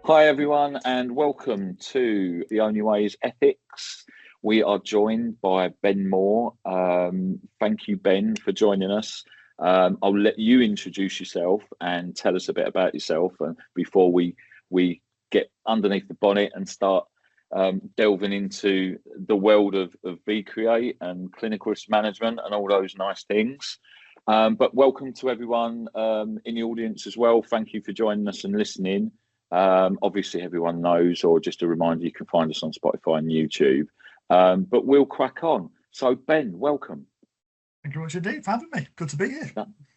Hi everyone, and welcome to The Only Way is Ethics. We are joined by Ben Moore. Thank you, Ben, for joining us. I'll let you introduce yourself and tell us a bit about yourself, and before we get underneath the bonnet and start delving into the world of vCreate and clinical risk management and all those nice things. But welcome to everyone in the audience as well. Thank you for joining us and listening. Obviously everyone knows, or just a reminder, you can find us on Spotify and YouTube, but we'll crack on. So Ben, welcome. Thank you very much indeed for having me. Good to be here.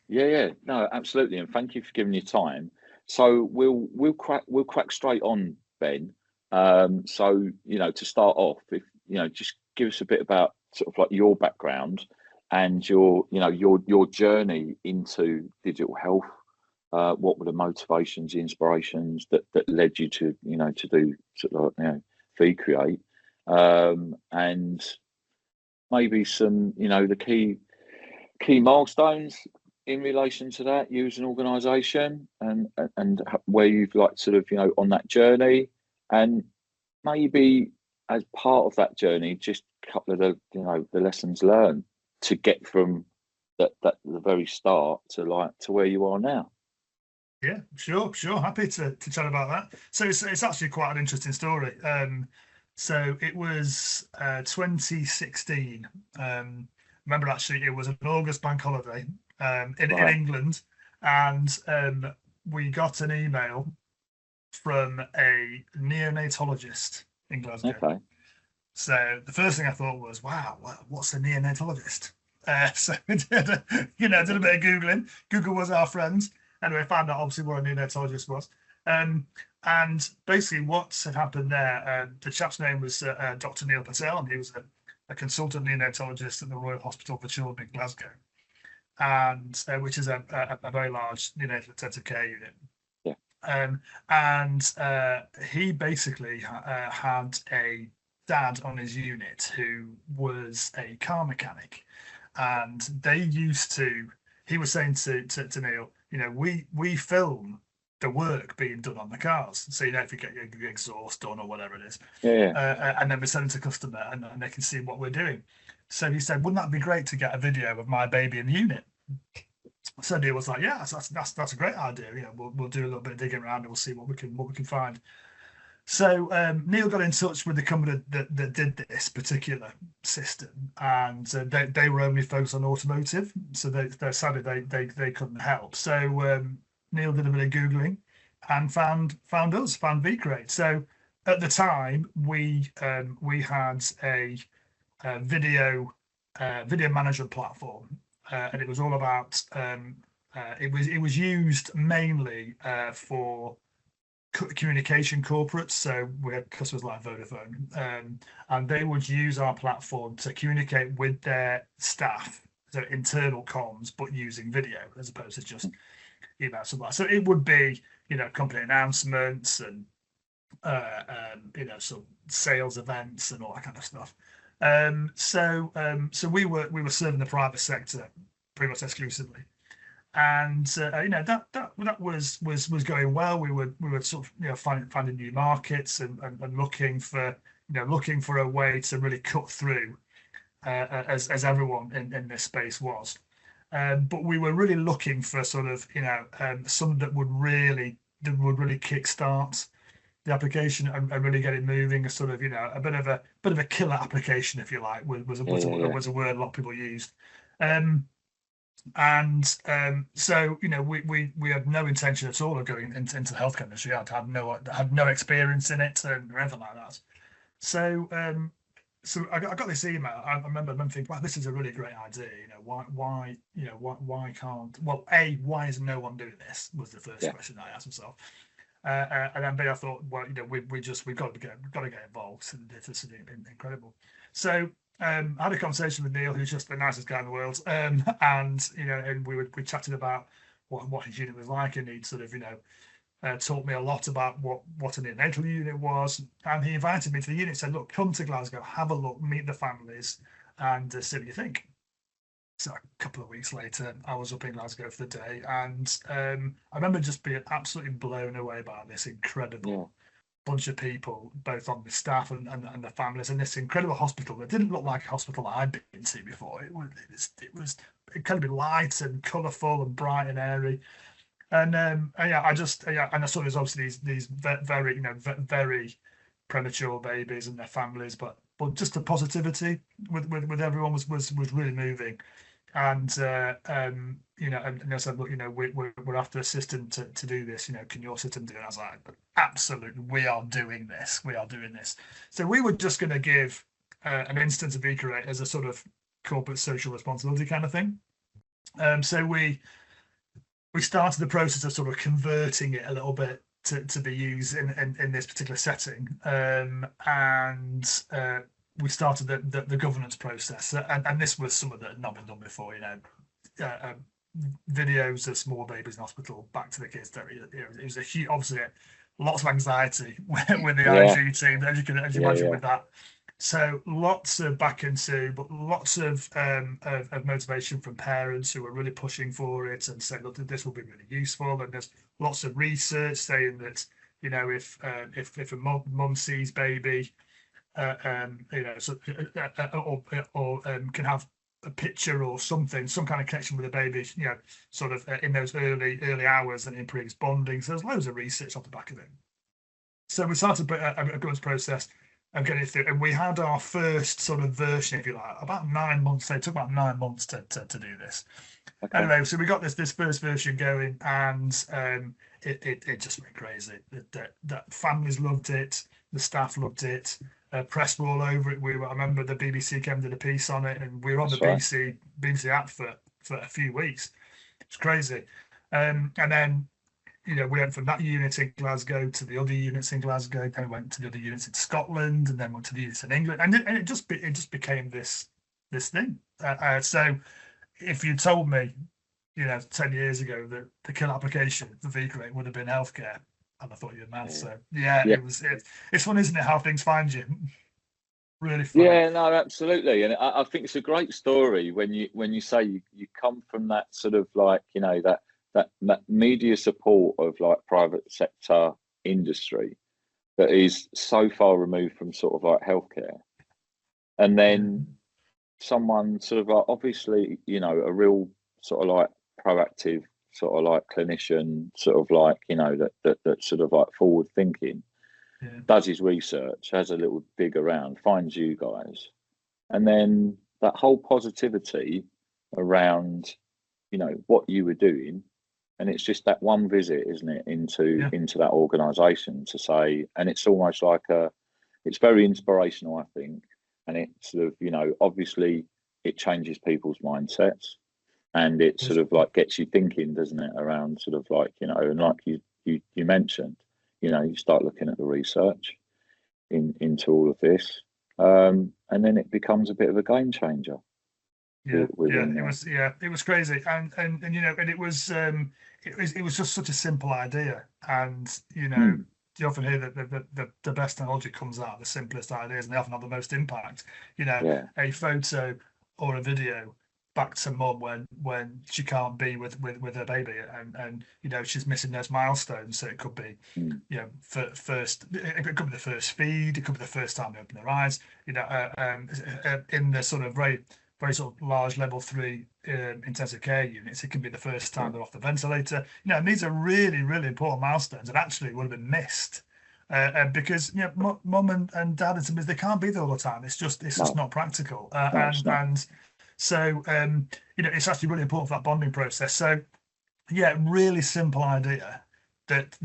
Yeah, no, absolutely, and thank you for giving your time. So we'll crack straight on, Ben. So to start off, if just give us a bit about sort of like your background and your journey into digital health. What were the motivations, the inspirations that led you to to do sort of vCreate, and maybe some the key milestones in relation to that, you as an organisation, and where you've like sort of on that journey, and maybe as part of that journey, just a couple of the lessons learned to get from the very start to where you are now. Yeah, sure. Happy to chat about that. So it's actually quite an interesting story. So it was 2016. Remember, actually, it was an August bank holiday in England, and we got an email from a neonatologist in Glasgow. Okay. So the first thing I thought was, wow, what's a neonatologist? So we did a bit of Googling. Google was our friend. Anyway, I found out obviously what a neonatologist was. And basically what had happened there, the chap's name was Dr. Neil Patel, and he was a consultant neonatologist at the Royal Hospital for Children in Glasgow, and which is a very large neonatal intensive care unit. Yeah. And he basically had a dad on his unit who was a car mechanic, and he was saying to Neil, we film the work being done on the cars. So, if you get your exhaust done or whatever it is, and then we send it to customer and they can see what we're doing. So he said, wouldn't that be great to get a video of my baby in the unit? So Neil was like, yeah, that's a great idea. We'll do a little bit of digging around and we'll see what we can find. So Neil got in touch with the company that did this particular system, and they were only focused on automotive, so they decided they couldn't help. So Neil did a bit of googling and found vCreate. So at the time we had a video management platform, and it was all about it was used mainly for communication corporates. So we had customers like Vodafone, and they would use our platform to communicate with their staff, so internal comms, but using video as opposed to just email. So it would be company announcements and some sales events and all that kind of stuff. So we were serving the private sector pretty much exclusively. And that was going well. We were sort of finding new markets and looking for a way to really cut through, as everyone in this space was. But we were really looking for sort of something that would really kickstart the application and really get it moving. A sort of a bit of a killer application, if you like, was a word a lot of people used. So we had no intention at all of going into the healthcare industry. I had no experience in it or anything like that. So I got this email. I remember thinking, wow, this is a really great idea. Why can't, well, why is no one doing this was the first question I asked myself. And then B, I thought, well, we've got to get involved, and this is incredible. So I had a conversation with Neil, who's just the nicest guy in the world, and we chatted about what his unit was like, and he'd sort of taught me a lot about what a neonatal unit was, and he invited me to the unit. Said, look, come to Glasgow, have a look, meet the families, and see what you think. So a couple of weeks later, I was up in Glasgow for the day, and I remember just being absolutely blown away by this Yeah. incredible bunch of people, both on the staff and the families, in this incredible hospital that didn't look like a hospital I'd been to before. It was incredibly light and colourful and bright and airy. And yeah, and I saw there's obviously these very very premature babies and their families, but just the positivity with everyone was really moving. And they said, look, we're after a system to do this. Can your system do it? I was like, absolutely, we are doing this. We are doing this. So we were just going to give an instance of vCreate as a sort of corporate social responsibility kind of thing. So we started the process of sort of converting it a little bit to be used in this particular setting. And we started the governance process. And this was something that had not been done before, videos of small babies in hospital, back to the kids. It was a huge, obviously, lots of anxiety with the IG team, as you can imagine with that. So lots of back into, but lots of motivation from parents who are really pushing for it and saying, look, this will be really useful. And there's lots of research saying that, if a mum sees baby, can have a picture or something, some kind of connection with the baby, sort of in those early hours, and improves bonding. So there's loads of research off the back of it. So we started a governance process and getting through, and we had our first sort of version, if you like, about 9 months. So it took about 9 months to do this. Okay. Anyway, so we got this first version going, and it just went crazy. That families loved it, the staff loved it, press were all over it. I remember the BBC came and did a piece on it, and we were on BBC app for a few weeks. It's crazy. And then we went from that unit in Glasgow to the other units in Glasgow, then we went to the other units in Scotland, and then went to the units in England, and it just became this thing. So if you told me, 10 years ago that the kill application for vCreate would have been healthcare, and I thought you were mad. So it's fun, isn't it, how things find you? Really fun. Yeah, no, absolutely. And I think it's a great story when you say you come from that sort of like, that media support of like private sector industry that is so far removed from sort of like healthcare. And then someone sort of like, obviously, a real sort of like proactive sort of like clinician, sort of like, that sort of like forward thinking, does his research, has a little dig around, finds you guys. And then that whole positivity around, what you were doing. And it's just that one visit, isn't it, into that organisation to say, and it's almost like it's very inspirational, I think. And it sort of, obviously it changes people's mindsets, and it sort of like gets you thinking, doesn't it, around sort of like, and like you mentioned, you start looking at the research into all of this, and then it becomes a bit of a game changer. It was crazy, and it was just such a simple idea, and you often hear that the best technology comes out of the simplest ideas, and they often have the most impact. A photo or a video back to mum when she can't be with her baby, and she's missing those milestones. So it could be first, it could be the first feed, it could be the first time they open their eyes, in the sort of very sort of large level 3 intensive care units, it can be the first time they're off the ventilator. And these are really, really important milestones, and actually would have been missed because mum and dad and siblings, they can't be there all the time. It's just not practical. And so it's actually really important for that bonding process. So really simple idea that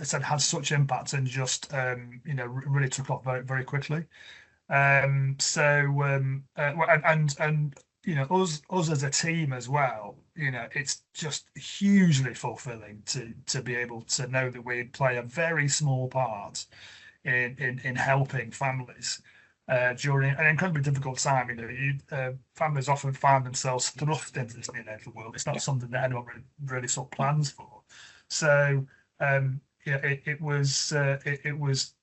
said had such impact, and just really took off very, very quickly. Us as a team as well, it's just hugely fulfilling to be able to know that we play a very small part in helping families during an incredibly difficult time. Families often find themselves thrust into this neonatal world. It's not something that anyone really sort of plans for. So it was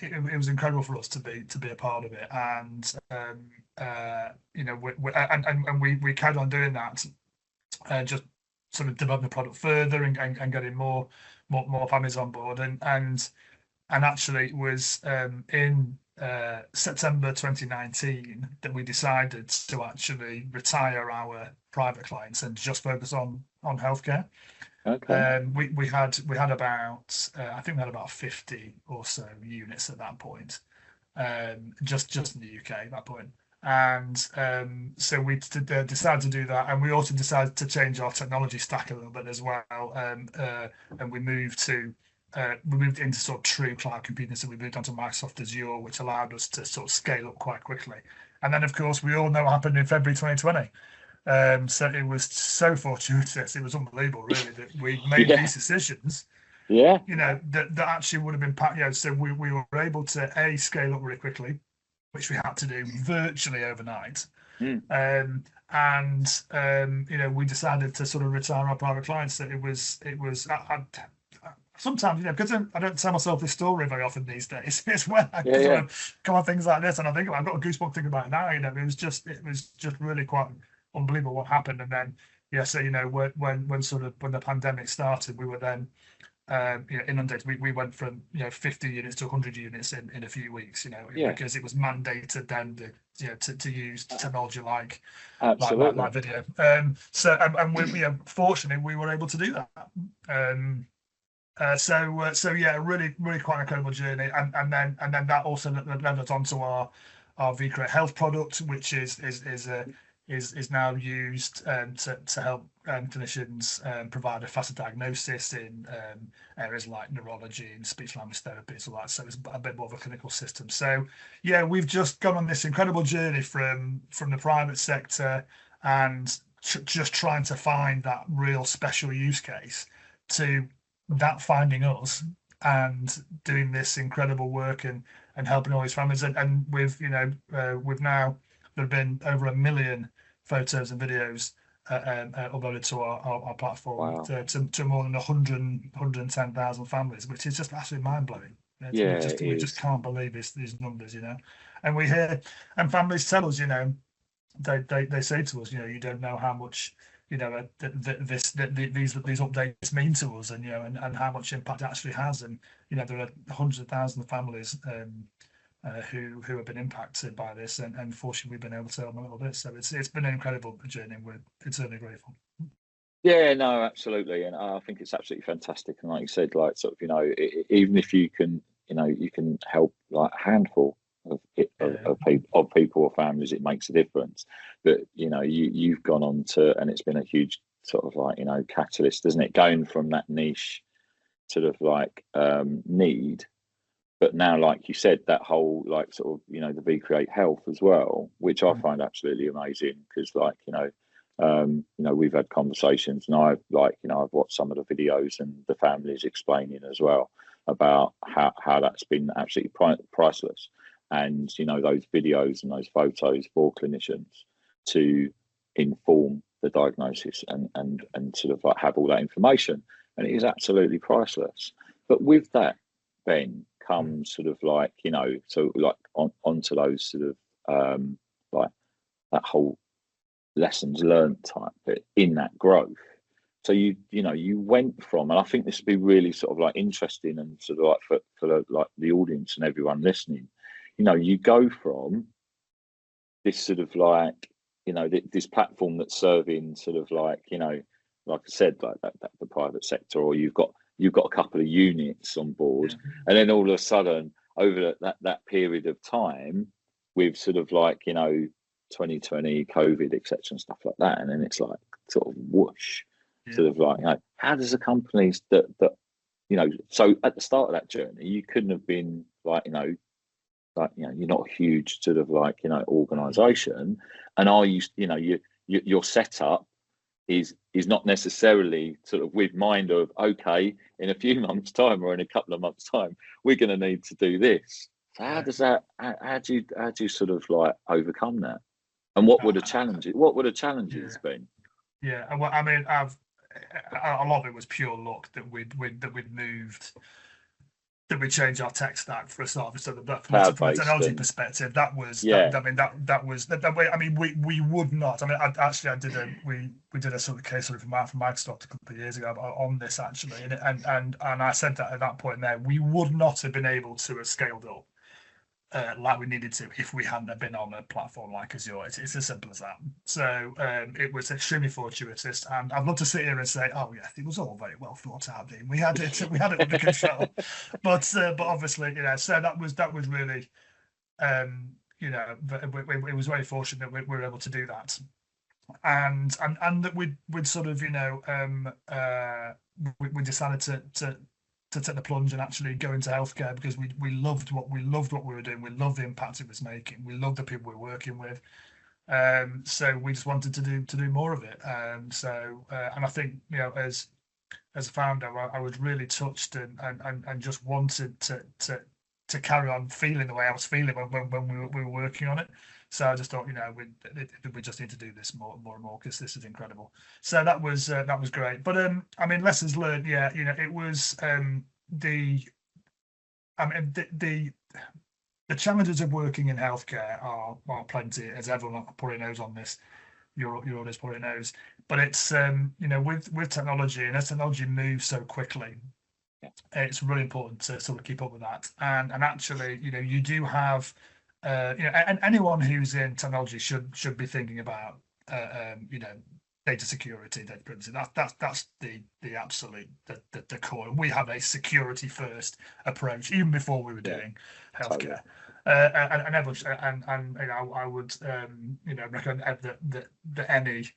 it was incredible for us to be a part of it, and you know, we carried on doing that, just sort of developing the product further and getting more families on board, and actually it was in September 2019 that we decided to actually retire our private clients and just focus on healthcare. Okay. We had about I think we had about 50 or so units at that point, just in the UK at that point. And so we decided to do that, and we also decided to change our technology stack a little bit as well. And we moved into sort of true cloud computing. So we moved onto Microsoft Azure, which allowed us to sort of scale up quite quickly. And then, of course, we all know what happened in February 2020. So it was so fortuitous. It was unbelievable, really, that we made Yeah. these decisions. Yeah. You know, that actually would have been, you know, so we were able to scale up really quickly, which we had to do virtually overnight. Mm. You know, we decided to sort of retire our private clients. So it was sometimes, you know, because I don't tell myself this story very often these days. It's when I Yeah. sort of come on things like this, and I think I've got a goosebump thinking about it now. You know, it was just really quite unbelievable what happened. And then, yeah, so you know, when the pandemic started, we were then you know, inundated. We went from, you know, 50 units to 100 units in a few weeks. You know, Yeah. because it was mandated then you know, to use technology like Absolutely. video. So and we, you know, fortunately we were able to do that. So yeah, really quite an incredible journey, and then that also led us onto our vCreate Health product, which is now used to help clinicians provide a faster diagnosis in areas like neurology and speech language therapy, so that. So it's a bit more of a clinical system. So yeah, we've just gone on this incredible journey from the private sector and just trying to find that real special use case to that finding us and doing this incredible work and helping all these families. And we've, you know, we've now, there have been over 1 million photos and videos uploaded to our platform. Wow. To more than 110,000 families, which is just absolutely mind-blowing. Yeah, We just can't believe these numbers, you know. And we hear, and families tell us, you know, they say to us, you know, you don't know how much, you know, these updates mean to us, and you know, and how much impact it actually has. And you know, there are hundreds of thousands of families who have been impacted by this, and fortunately, we've been able to help them a little bit. So it's been an incredible journey, and we're eternally grateful. Yeah, no, absolutely, and I think it's absolutely fantastic. And like you said, like sort of, you know, even if you can, you know, you can help like a handful of people or families, it makes a difference. But you know, you've gone on to, and it's been a huge sort of like, you know, catalyst, isn't it? Going from that niche sort of like need, but now, like you said, that whole like sort of, you know, the vCreate Health as well, which I find absolutely amazing, because like, you know, we've had conversations, and I've like, you know, I've watched some of the videos and the families explaining as well about how that's been absolutely priceless. And you know, those videos and those photos for clinicians to inform the diagnosis and sort of like have all that information, and it is absolutely priceless. But with that, Ben, comes sort of like, you know, so like onto those sort of like that whole lessons learned type bit in that growth. So you know, you went from, and I think this would be really sort of like interesting and sort of like for like the audience and everyone listening, you know, you go from this sort of like, you know, this platform that's serving sort of like, you know, like I said, like that the private sector, or you've got a couple of units on board, and then all of a sudden over that period of time with sort of like, you know, 2020 COVID, etc., and stuff like that, and then it's like sort of whoosh, sort of like, you know, how does the companies that you know, so at the start of that journey you couldn't have been like, you know, like, you know, you're not a huge sort of like, you know, organization, and are you, you know, your setup is not necessarily sort of with mind of, okay, in a few months time or in a couple of months time we're going to need to do this. So how does that, how do you sort of like overcome that, and what would a challenges been? Yeah, well, I mean, a lot of it was pure luck that we'd moved that we change our tech stack for a start. So that from a Cloud-based technology and perspective, that was yeah, that. I mean, that was that way. I mean, we would not. I mean, I did a we did a sort of case study from Microsoft a couple of years ago on this actually, and I said that at that point there, we would not have been able to have scaled up like we needed to if we hadn't have been on a platform like Azure. It's as simple as that. So it was extremely fortuitous, and I'd love to sit here and say, oh yeah, it was all very well thought out, Dean. We had it under control, but obviously, so that was really, it was very fortunate that we were able to do that, and that we'd sort of, we decided to take the plunge and actually go into healthcare because we loved what we were doing. We loved the impact it was making. We loved the people we were working with. So we just wanted to do more of it. And I think, as a founder, I was really touched and just wanted to carry on feeling the way I was feeling when we were working on it. So I just thought, we just need to do this more and more because this is incredible. So that was great. But I mean, lessons learned. Yeah, it was the challenges of working in healthcare are plenty, as everyone probably knows on this. Your audience probably knows, but it's with technology, and as technology moves so quickly, it's really important to sort of keep up with that. And actually, you do have, and anyone who's in technology should be thinking about, data security, data privacy. That's the absolute the core. We have a security first approach even before we were doing healthcare. And everyone, and I would recommend that any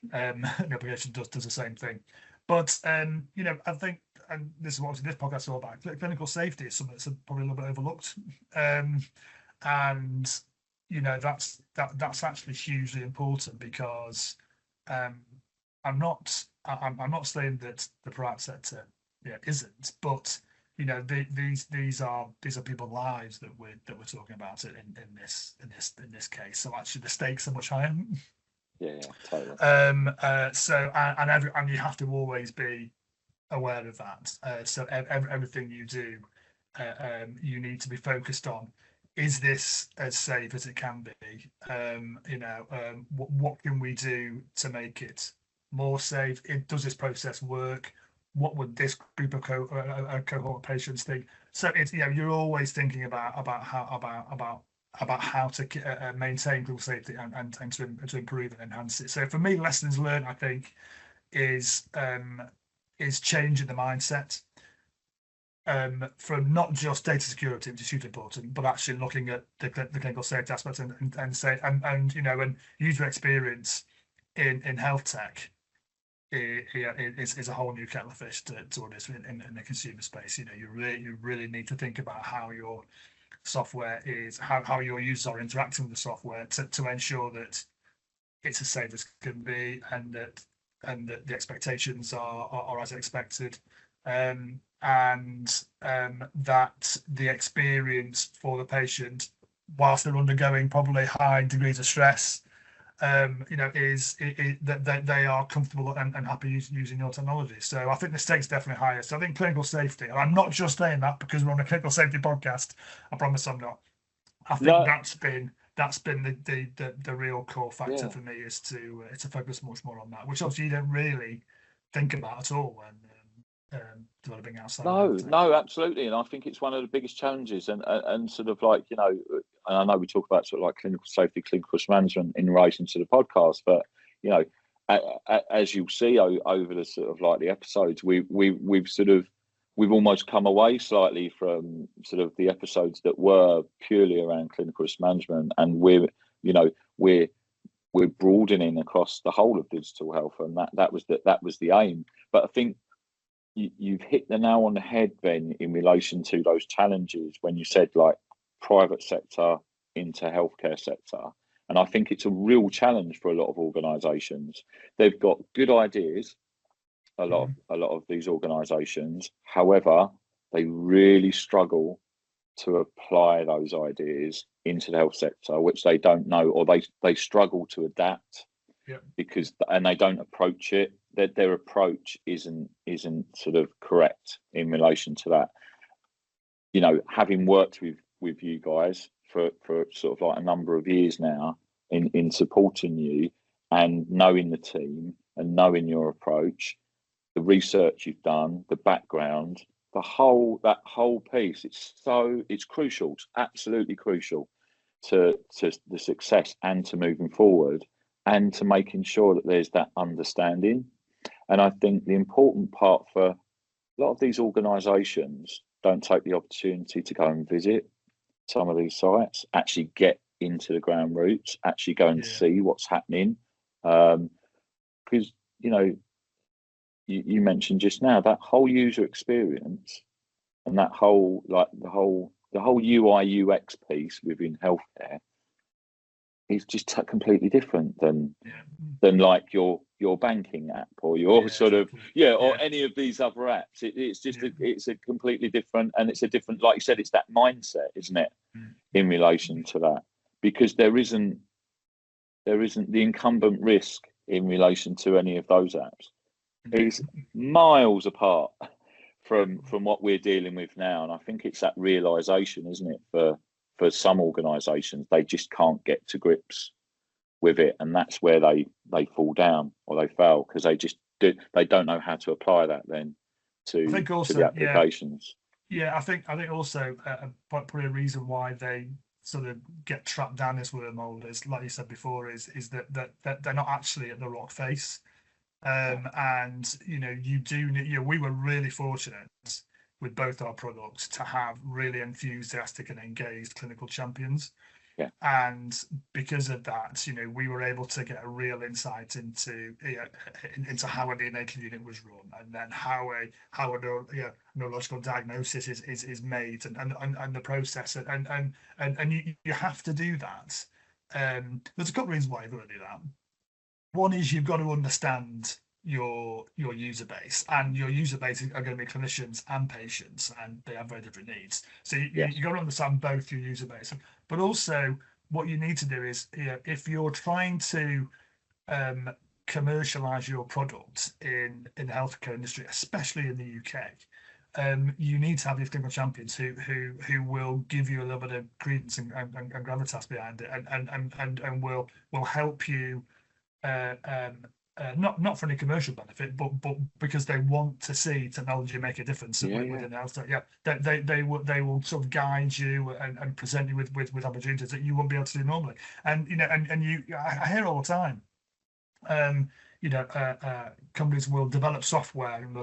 application does the same thing. But I think, and this is what this podcast is all about. Clinical safety is something that's probably a little bit overlooked, and that's actually hugely important because I'm not saying that the private sector isn't, but these are people's lives that we're talking about in this case. So actually the stakes are much higher. Yeah, totally. And you have to always be aware of that. So everything you do, you need to be focused on. Is this as safe as it can be? What can we do to make it more safe? Does this process work? What would this group of cohort of patients think? So it's you're always thinking about how to maintain clinical safety and to improve and enhance it. So for me, lessons learned, I think, is changing the mindset from not just data security, which is hugely important, but actually looking at the clinical safety aspects and user experience in health tech is a whole new kettle of fish to what it is in the consumer space. You really need to think about how your software is, how your users are interacting with the software to ensure that it's as safe as can be and that the expectations are as expected. That the experience for the patient, whilst they're undergoing probably high degrees of stress, is that they are comfortable and happy using your technology. So I think the stakes definitely higher. So I think clinical safety, and I'm not just saying that because we're on a clinical safety podcast. I promise I'm not. I think that's been the real core factor for me is to focus much more on that, which obviously you don't really think about at all when developing outside. No, absolutely, and I think it's one of the biggest challenges, and sort of like and I know we talk about sort of like clinical safety, clinical risk management in relation to the podcast, but as you'll see over the sort of like the episodes, we've almost come away slightly from sort of the episodes that were purely around clinical risk management, and we're broadening across the whole of digital health, and that was the aim. But I think you've hit the nail on the head, Ben, in relation to those challenges when you said like private sector into healthcare sector. And I think it's a real challenge for a lot of organisations. They've got good ideas, a lot of these organisations. However, they really struggle to apply those ideas into the health sector, which they don't know, or they struggle to adapt because they don't approach it. Their approach isn't sort of correct in relation to that. you know, having worked with you guys for sort of like a number of years now in supporting you and knowing the team and knowing your approach, the research you've done, the background, that whole piece, it's crucial, it's absolutely crucial to the success and to moving forward and to making sure that there's that understanding. And I think the important part for a lot of these organisations don't take the opportunity to go and visit some of these sites, actually get into the ground roots, actually go and see what's happening. Because, you know, you mentioned just now that whole user experience and that whole, like the whole UI UX piece within healthcare is just completely different than like your banking app or your sort of or any of these other apps. It's just it's a completely different, and it's a different, like you said, it's that mindset, isn't it, in relation to that, because there isn't the incumbent risk in relation to any of those apps is miles apart from what we're dealing with now. And I think it's that realization, isn't it, for some organizations, they just can't get to grips with it, and that's where they fall down or they fail, because they don't know how to apply that then to the applications. I think also probably a reason why they sort of get trapped down this wormhole is, like you said before, is that they're not actually at the rock face. And you know, we were really fortunate with both our products to have really enthusiastic and engaged clinical champions. And because of that, you know, we were able to get a real insight into how a neonatal unit was run, and then how a neurological diagnosis is made, and the process, and you have to do that. There's a couple of reasons why you've got to do that. One is you've got to understand your user base, and your user base are going to be clinicians and patients, and they have very different needs. So you got to understand both your user base, but also what you need to do is, if you're trying to commercialize your product in the healthcare industry, especially in the UK, you need to have these clinical champions who will give you a little bit of credence and gravitas behind it, and will help you. Not for any commercial benefit, but because they want to see technology make a difference within health. They will sort of guide you and present you with opportunities that you won't be able to do normally. And you know, I hear all the time. Companies will develop software, and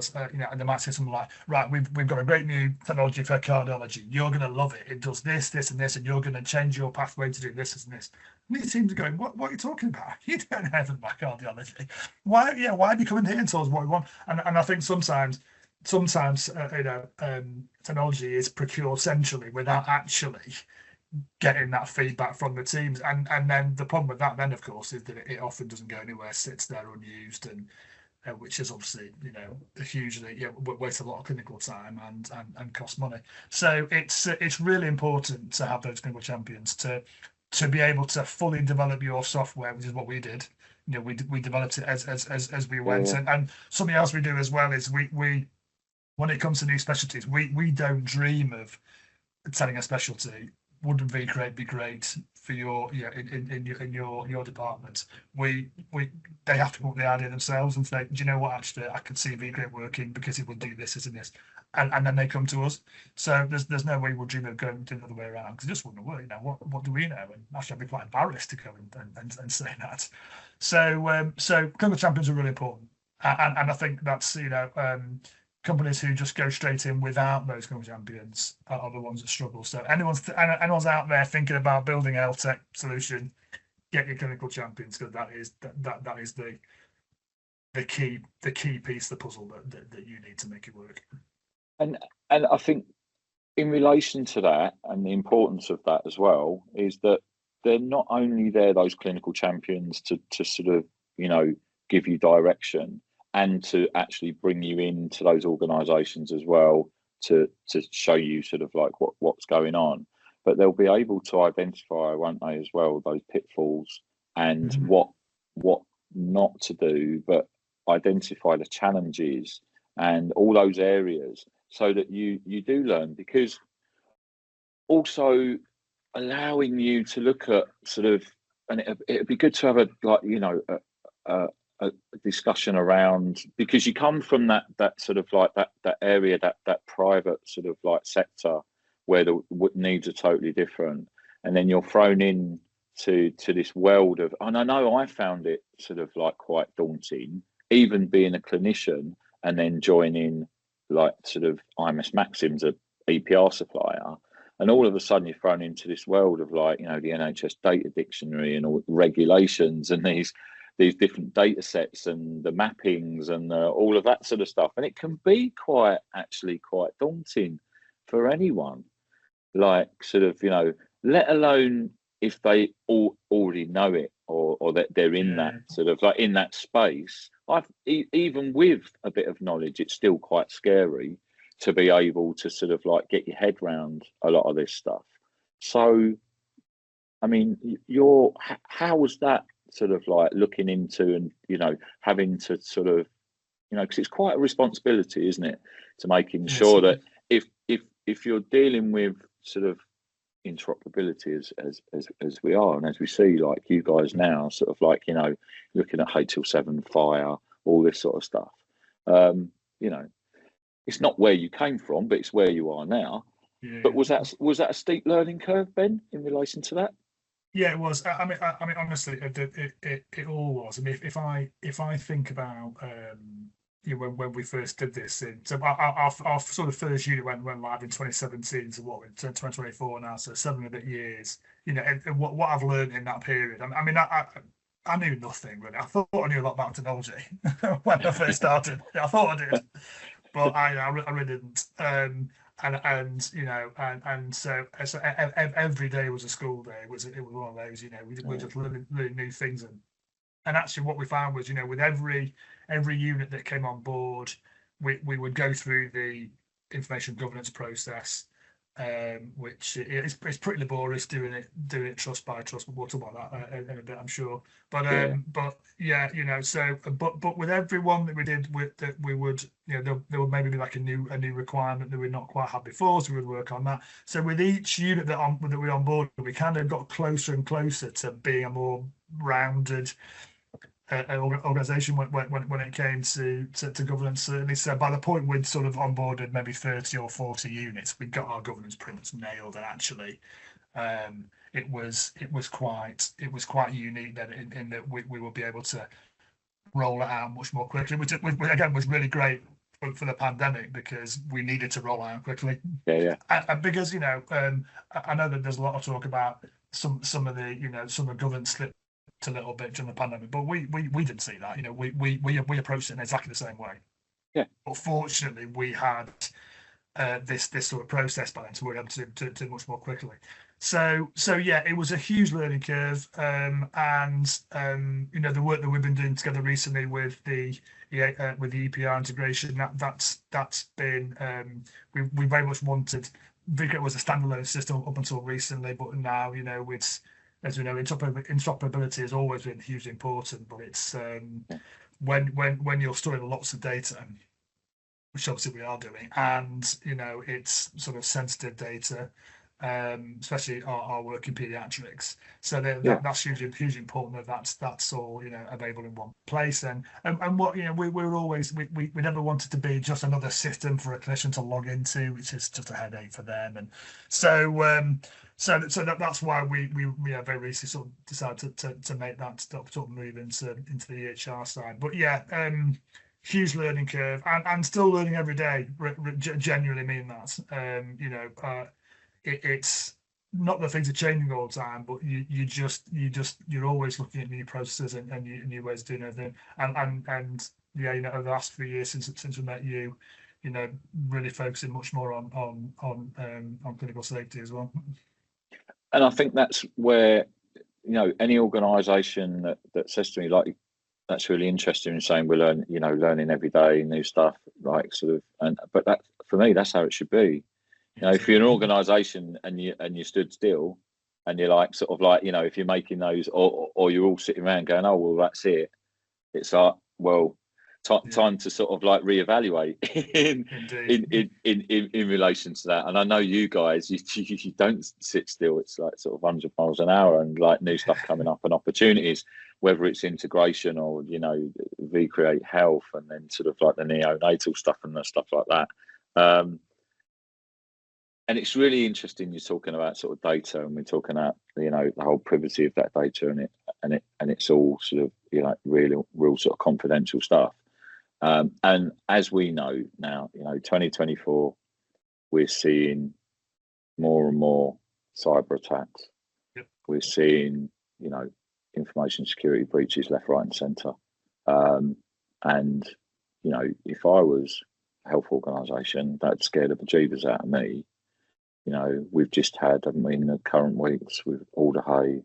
they might say something like, right, we've got a great new technology for cardiology. You're going to love it. It does this, and this, and you're going to change your pathway to do this and this. And these teams are going, what are you talking about? You don't have about cardiology. Why are you coming here and tell us what we want? And I think sometimes technology is procured centrally without actually getting that feedback from the teams, and then the problem with that then, of course, is that it often doesn't go anywhere, sits there unused, and which is obviously, you know, hugely wastes a lot of clinical time and costs money. So it's really important to have those clinical champions to be able to fully develop your software, which is what we did. You know, we developed it as we went, and something else we do as well is we when it comes to new specialties, we don't dream of selling a specialty. Wouldn't vCreate be great for your in your department? They have to come up with the idea themselves and say, do you know what, actually I could see vCreate working because it would do this and this, and then they come to us. So there's no way we'll dream of going the other way around, because it just wouldn't work. You know, what do we know? And actually I'd be quite embarrassed to go and say that. So clinical champions are really important, and I think that's, you know, companies who just go straight in without those clinical champions are the ones that struggle. So anyone's out there thinking about building a health tech solution, get your clinical champions, because that is the key piece of the puzzle that you need to make it work. And I think in relation to that, and the importance of that as well, is that they're not only there, those clinical champions, to sort of, you know, give you direction, and to actually bring you into those organisations as well, to show you sort of like what's going on. But they'll be able to identify, won't they, as well, those pitfalls and what not to do, but identify the challenges and all those areas, so that you do learn. Because also allowing you to look at sort of, and it'd be good to have a, like, you know, a, a discussion around, because you come from that sort of like that area, that private sort of like sector where the needs are totally different, and then you're thrown in to this world of, and I know I found it sort of like quite daunting, even being a clinician and then joining like sort of IMS Maxim's a EPR supplier, and all of a sudden you're thrown into this world of, like, you know, the NHS data dictionary and all the regulations and these different data sets and the mappings and all of that sort of stuff, and it can be actually quite daunting for anyone, like, sort of, you know, let alone if they already know it, or that they're in that sort of like in that space. Even with a bit of knowledge, it's still quite scary to be able to sort of like get your head around a lot of this stuff. So, I mean, how was that sort of like looking into, and, you know, having to sort of, you know, because it's quite a responsibility, isn't it, to making sure that if you're dealing with sort of interoperability as we are, and as we see, like you guys now, sort of like, you know, looking at HL7 fire, all this sort of stuff. You know, it's not where you came from, but it's where you are now. But was that a steep learning curve, Ben, in relation to that? Yeah, it was. I mean, honestly, it all was. I mean, if I think about, you know, when we first did this, so our sort of first unit went live in 2017, so what, we're in 2024 now, so 7 years. You know, and what I've learned in that period. I mean, I knew nothing really. I thought I knew a lot about technology when I first started. I thought I did, but I really didn't. And you know, so every day was a school day. It was one of those, you know, we were just learning new things. And actually what we found was, you know, with every unit that came on board, we would go through the information governance process, which is pretty laborious doing it trust by trust, but we'll talk about that in a bit, I'm sure. But yeah, you know, so but with everyone that we did, that we would, you know, there would maybe be like a new requirement that we'd not quite had before, so we would work on that. So with each unit that we onboarded, we kind of got closer and closer to being a more rounded organisation when it came to governance. Certainly, so by the point we'd sort of onboarded maybe 30 or 40 units, we got our governance pretty much nailed. And actually, it was quite unique that in that we will be able to roll it out much more quickly, which again was really great for the pandemic, because we needed to roll out quickly. And because, you know, I know that there's a lot of talk about some of the, you know, some of the governance slipped a little bit during the pandemic, but we didn't see that. You know, we approached it in exactly the same way. Yeah. But fortunately, we had this sort of process by then, so we were able to do much more quickly. So yeah, it was a huge learning curve, and you know, the work that we've been doing together recently with the EPR integration, that's been, we very much wanted. vCreate was a standalone system up until recently, but now, you know, it's, as we know, interoperability has always been hugely important, but it's when you're storing lots of data, which obviously we are doing, and, you know, it's sort of sensitive data, especially our work in pediatrics. So that's hugely important that that's all, you know, available in one place. And what, you know, we never wanted to be just another system for a clinician to log into, which is just a headache for them. And so that's why we very recently sort of decided to make that sort of move into the EHR side. But yeah, huge learning curve, and still learning every day. Genuinely mean that. You know, it's not that things are changing all the time, but you're always looking at new processes and new ways of doing everything. And yeah, you know, over the last few years since we met you, you know, really focusing much more on clinical safety as well. And I think that's where, you know, any organisation that says to me, like, that's really interesting in saying we're learning every day new stuff, like, sort of, but that, for me, that's how it should be. You know, if you're an organisation and you stood still, and you're like, sort of like, you know, if you're making those, or you're all sitting around going, oh well, that's it. It's like, well, time to sort of like reevaluate in relation to that. And I know you guys, you don't sit still. It's like sort of 100 miles an hour and like new stuff coming up and opportunities, whether it's integration or, you know, vCreate health, and then sort of like the neonatal stuff and the stuff like that. And it's really interesting you're talking about sort of data, and we're talking about, you know, the whole privacy of that data, and it's all sort of, you know, real sort of confidential stuff. And as we know now, you know, 2024, we're seeing more and more cyber attacks. Yep. We're seeing, you know, information security breaches left, right, and centre. And, you know, if I was a health organisation, that'd scare the bejeebers out of me. You know, we've just had, haven't we, in the current weeks with Alderhay,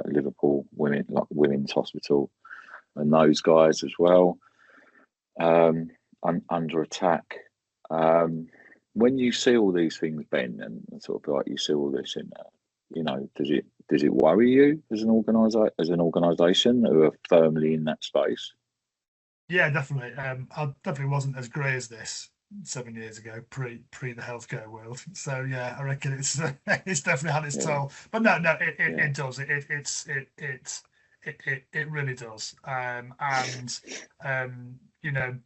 Liverpool Women's Hospital, and those guys as well, under attack. When you see all these things, Ben, and sort of like you see all this in there, you know, does it worry you as an organisation who are firmly in that space? Yeah, definitely. I definitely wasn't as grey as this 7 years ago, pre the healthcare world. So yeah, I reckon it's definitely had its toll. But no, it does. It really does. You know,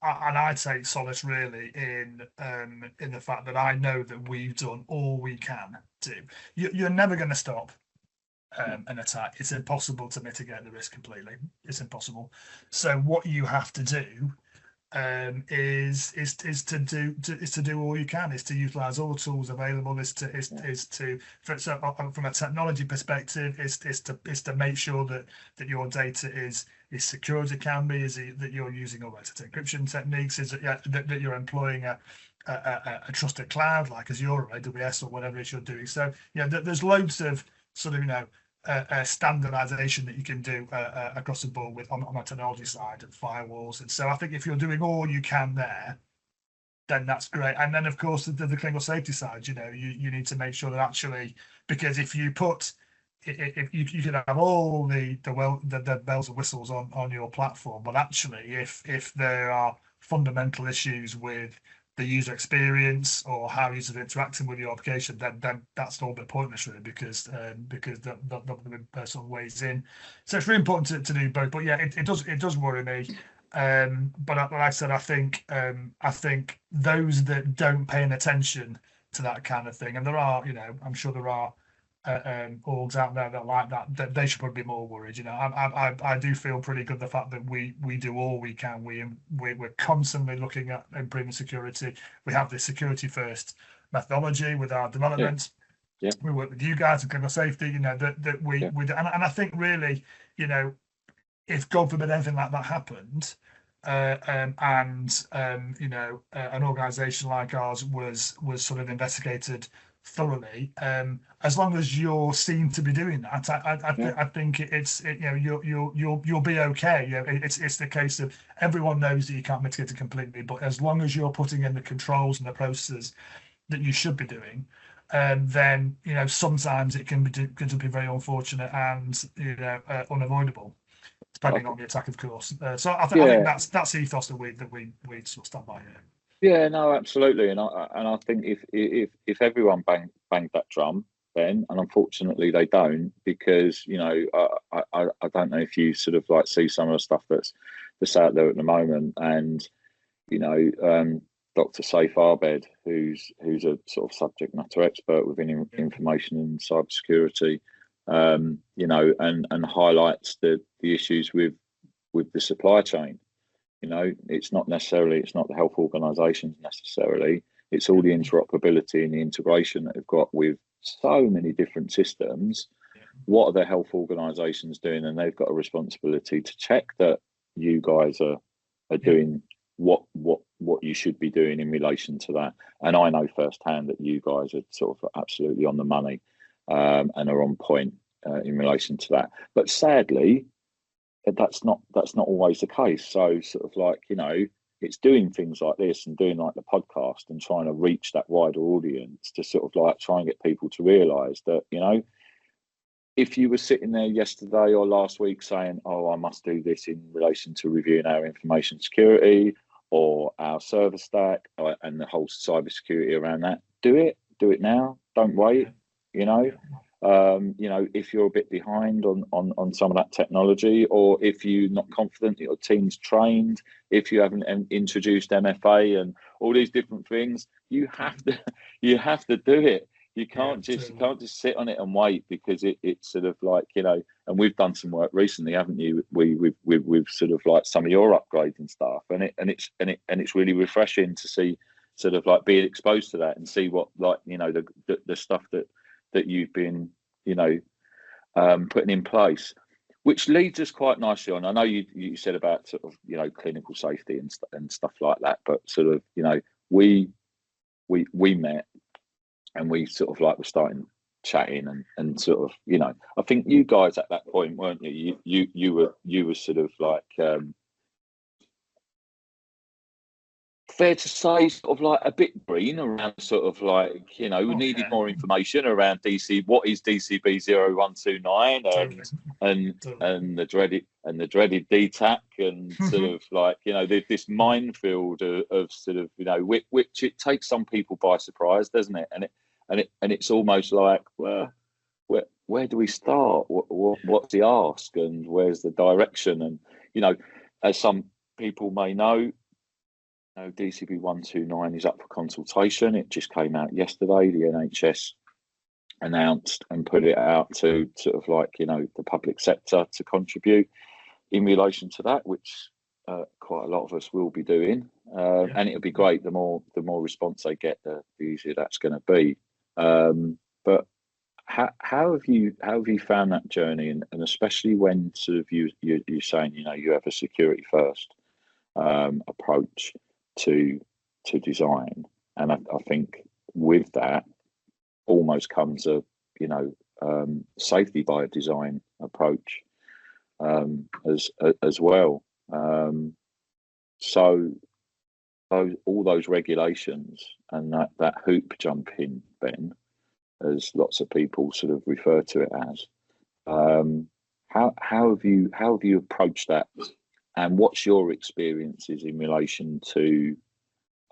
and I take solace really in the fact that I know that we've done all we can do. You're never going to stop an attack. It's impossible to mitigate the risk completely. It's impossible. So what you have to do is to do all you can, is to utilize all the tools available, from a technology perspective, is to make sure that your data is secure as it can be, that you're using all latest encryption techniques, is that you're employing a trusted cloud like Azure or AWS or whatever it is you're doing. So there's loads of sort of standardization that you can do across the board with on the technology side and firewalls. And so I think if you're doing all you can there, then that's great. And then of course the clinical safety side, you need to make sure that actually, because if you can have all the bells and whistles on your platform, but actually if there are fundamental issues with the user experience or how users are interacting with your application, then that's all a bit pointless really, because the person weighs in. So it's really important to do both. But yeah, it does worry me. But like I said, I think those that don't pay any attention to that kind of thing, and there are, I'm sure there are orgs out there that like that they should probably be more worried. I do feel pretty good the fact that we do all we can. We're constantly looking at improving security. We have this security first methodology with our development. Yeah. We work with you guys in clinical safety. That we do, and I think really, if God forbid anything like that happened, an organisation like ours was sort of investigated thoroughly, as long as you're seen to be doing that, I think you'll be okay. It's the case of everyone knows that you can't mitigate it completely, but as long as you're putting in the controls and the processes that you should be doing, then sometimes it can be very unfortunate and unavoidable, depending on the attack, of course. So I think that's the ethos that we sort of stand by here. Yeah, no, absolutely, and I think if everyone banged that drum, then, and unfortunately they don't, because I don't know if you sort of like see some of the stuff that's out there at the moment, and Dr. Saif Arbed, who's a sort of subject matter expert within information and cybersecurity, and highlights the issues with the supply chain. It's not the health organisations necessarily. It's all the interoperability and the integration that they've got with so many different systems. What are the health organisations doing? And they've got a responsibility to check that you guys are doing what you should be doing in relation to that. And I know firsthand that you guys are sort of absolutely on the money and are on point in relation to that. But sadly, that's not always the case. So sort of like, it's doing things like this and doing like the podcast and trying to reach that wider audience to sort of like try and get people to realise that, if you were sitting there yesterday or last week saying, oh, I must do this in relation to reviewing our information security or our server stack and the whole cyber security around that, do it now. Don't wait. You know, if you're a bit behind on some of that technology, or if you're not confident that your team's trained, if you haven't introduced MFA and all these different things, you have to do it. You can't just sit on it and wait, because it's sort of like, and we've done some work recently, haven't you? We've sort of like some of your upgrades and stuff, and it's really refreshing to see, sort of like being exposed to that and see what, like, the stuff that you've been putting in place, which leads us quite nicely on. I know you said about sort of clinical safety and stuff like that, but sort of we met. And we sort of like were starting chatting and sort of, I think you guys at that point, weren't you? You were sort of like, fair to say, sort of like a bit green around sort of like, we needed more information around DC. What is DCB 0129 and the dreaded DTAC and sort of like, this minefield of sort of, which it takes some people by surprise, doesn't it? And it's almost like, well, where do we start? What's the ask, and where's the direction? And as some people may know, DCB 129 is up for consultation. It just came out yesterday. The NHS announced and put it out to sort of like, the public sector to contribute in relation to that, which quite a lot of us will be doing. And it'll be great. The more response they get, the easier that's going to be. But how have you found that journey, and especially when sort of you're saying, you have a security first approach to design, and I think with that almost comes a safety by design approach as well. So all those regulations and that hoop jumping, Ben, as lots of people sort of refer to it as, how have you approached that? And what's your experiences in relation to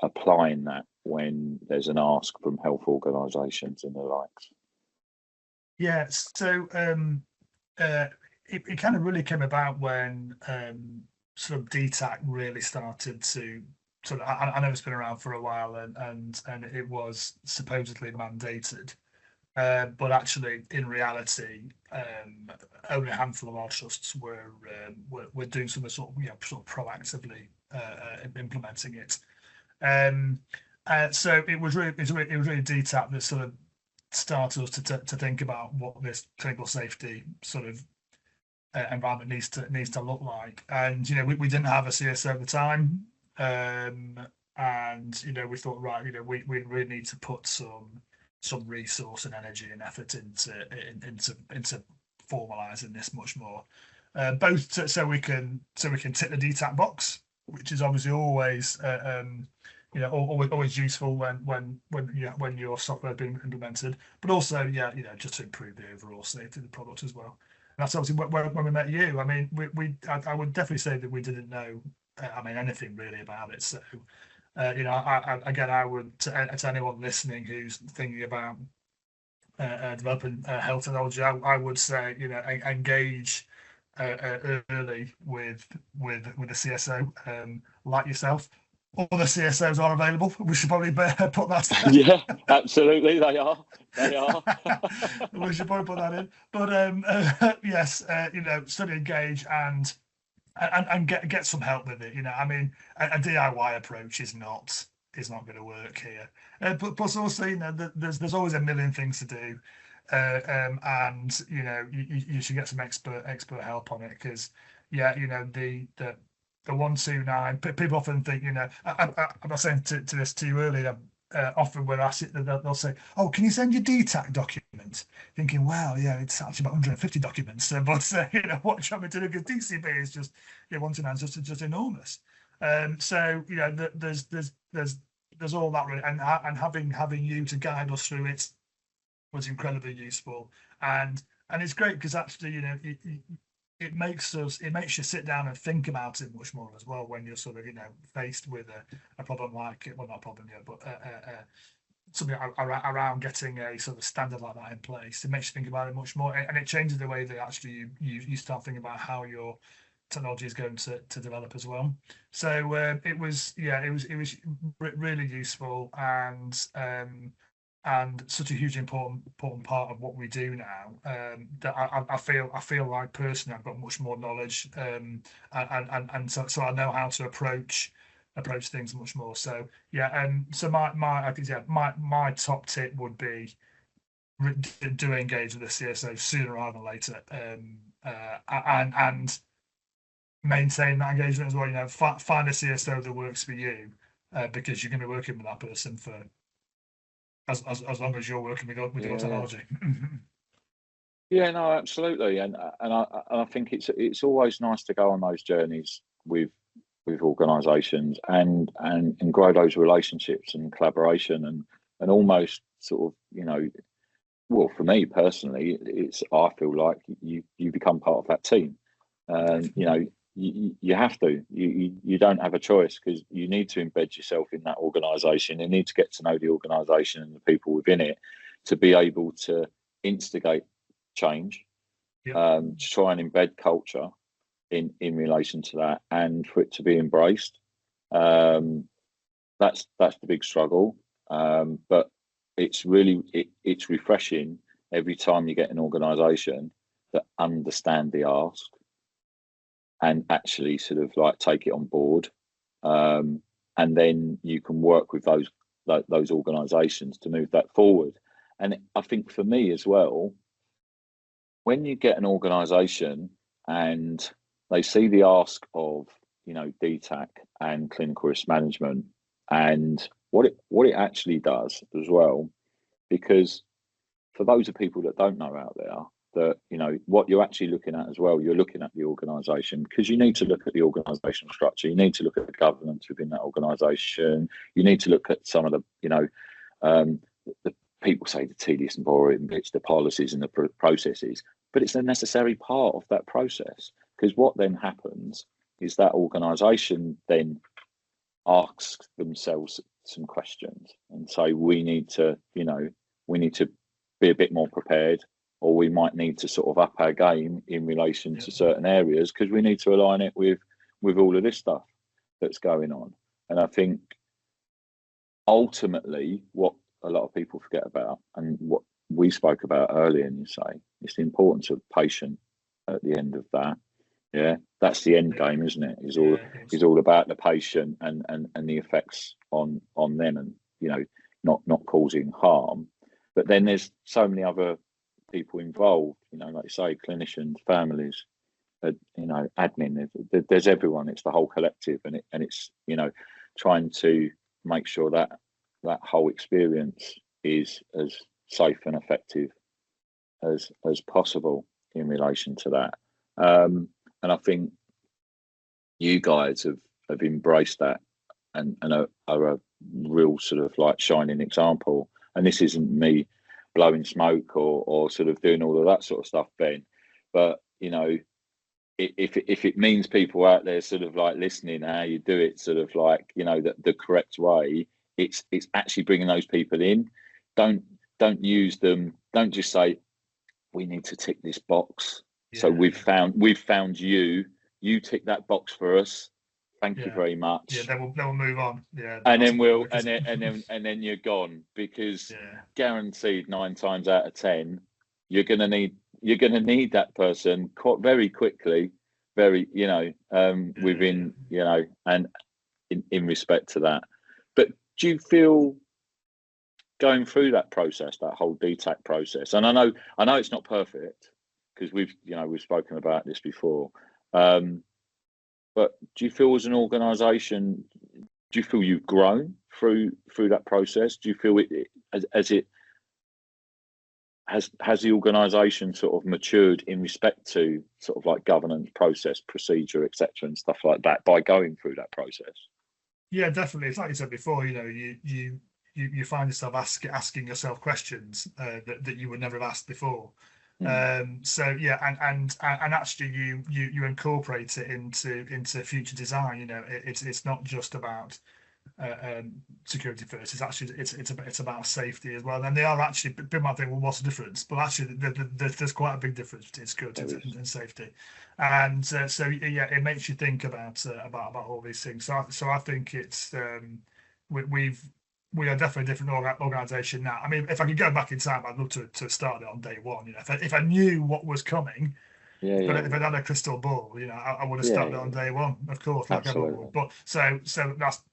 applying that when there's an ask from health organisations and the likes? Yeah, so it kind of really came about when sort of DTAC really started to sort of. I know it's been around for a while, and it was supposedly mandated. But actually, in reality, only a handful of our trusts were doing some sort of proactively implementing it. So it was really DTAC that sort of started us to think about what this clinical safety sort of environment needs to look like. And we didn't have a CSO at the time, and we thought, right, we really need to put some resource and energy and effort into formalizing this much more, both so we can tick the DTAC box, which is obviously always always useful when your software is being implemented, but also just to improve the overall safety of the product as well. And that's obviously when we met you. I mean, I would definitely say that we didn't know anything really about it. So I would, to anyone listening who's thinking about developing health technology, I would say engage early with the CSO like yourself. All the CSOs are available. We should probably put that. Yeah, absolutely, they are. We should probably put that in. But yes, study, engage, and get some help with it. A DIY approach is not going to work here. But plus also, there's always a million things to do, and you should get some expert help on it, because the 129, people often think, I'm not saying to this to you earlier. Often when asked it, they'll say, "Oh, can you send your DTAC document?" Thinking, "Well, yeah, it's actually about 150 documents." But what you want me to do? Because DCB is just 129 is just enormous. So there's all that really, and having you to guide us through it was incredibly useful. And and it's great because actually, it makes you sit down and think about it much more as well when you're sort of, faced with a problem like, well, not a problem yet, but something around getting a sort of standard like that in place. It makes you think about it much more, and it changes the way that actually you start thinking about how your technology is going to develop as well. So it was really useful, and such a huge important part of what we do now, that I feel like personally I've got much more knowledge, and so I know how to approach things much more. So yeah, so I think, yeah, my top tip would be do engage with the CSO sooner rather than later, and maintain that engagement as well. Find a CSO that works for you, because you're going to be working with that person for as long as you're working with your Yeah. technology. Yeah, no, absolutely, and I think it's always nice to go on those journeys with organisations and grow those relationships and collaboration and almost sort of, well, for me personally, I feel like you become part of that team. You have to. You don't have a choice, because you need to embed yourself in that organisation. You need to get to know the organisation and the people within it to be able to instigate change, to try and embed culture in relation to that, and for it to be embraced. That's the big struggle, but it's refreshing every time you get an organisation that understand the ask and actually sort of like take it on board, and then you can work with those organisations to move that forward. And I think for me as well, when you get an organisation and they see the ask of, DTAC and clinical risk management, and what it actually does as well, because for those of people that don't know out there, that what you're actually looking at as well, you're looking at the organisation, because you need to look at the organisational structure, you need to look at the governance within that organisation, you need to look at some of the the people say the tedious and boring bits, the policies and the processes, but it's a necessary part of that process, because what then happens is that organisation then asks themselves some questions and say, we need to be a bit more prepared, or we might need to sort of up our game in relation to certain areas, because we need to align it with all of this stuff that's going on. And I think ultimately what a lot of people forget about, and what we spoke about earlier, and you say, it's the importance of patient at the end of that. Yeah, that's the end game, isn't it? Is all about the patient and the effects on them, and not causing harm. But then there's so many other people involved, like you say, clinicians, families, admin. There's everyone. It's the whole collective, and it's trying to make sure that whole experience is as safe and effective as possible in relation to that. And I think you guys have embraced that, and are a real sort of like shining example. And this isn't me blowing smoke or sort of doing all of that sort of stuff, Ben. But if it means people out there sort of like listening how you do it, sort of like the correct way, it's actually bringing those people in. Don't use them. Don't just say, we need to tick this box. So we've found you tick that box for us. Thank you very much. Yeah, then we'll move on. Yeah, and then you're gone, because guaranteed 9 times out of 10 you're gonna need that person very quickly, very within and in respect to that. But do you feel, going through that process, that whole DTAC process, and I know it's not perfect, because we've spoken about this before, but do you feel as an organisation, do you feel you've grown through that process? Do you feel has the organisation sort of matured in respect to sort of like governance, process, procedure, etc., and stuff like that by going through that process? Yeah, definitely. It's like you said before. You find yourself asking yourself questions that you would never have asked before. So yeah, and actually you incorporate it into future design. It's not just about security first. It's actually it's about safety as well. And they are actually, people might think, well, what's the difference? But actually, there's quite a big difference between security and safety. And so yeah, it makes you think about all these things. So I think it's we are definitely a different organisation now. I mean, if I could go back in time, I'd love to start it on day one. If I knew what was coming, if I had a crystal ball, I would have started on day one, of course, like everyone would. But so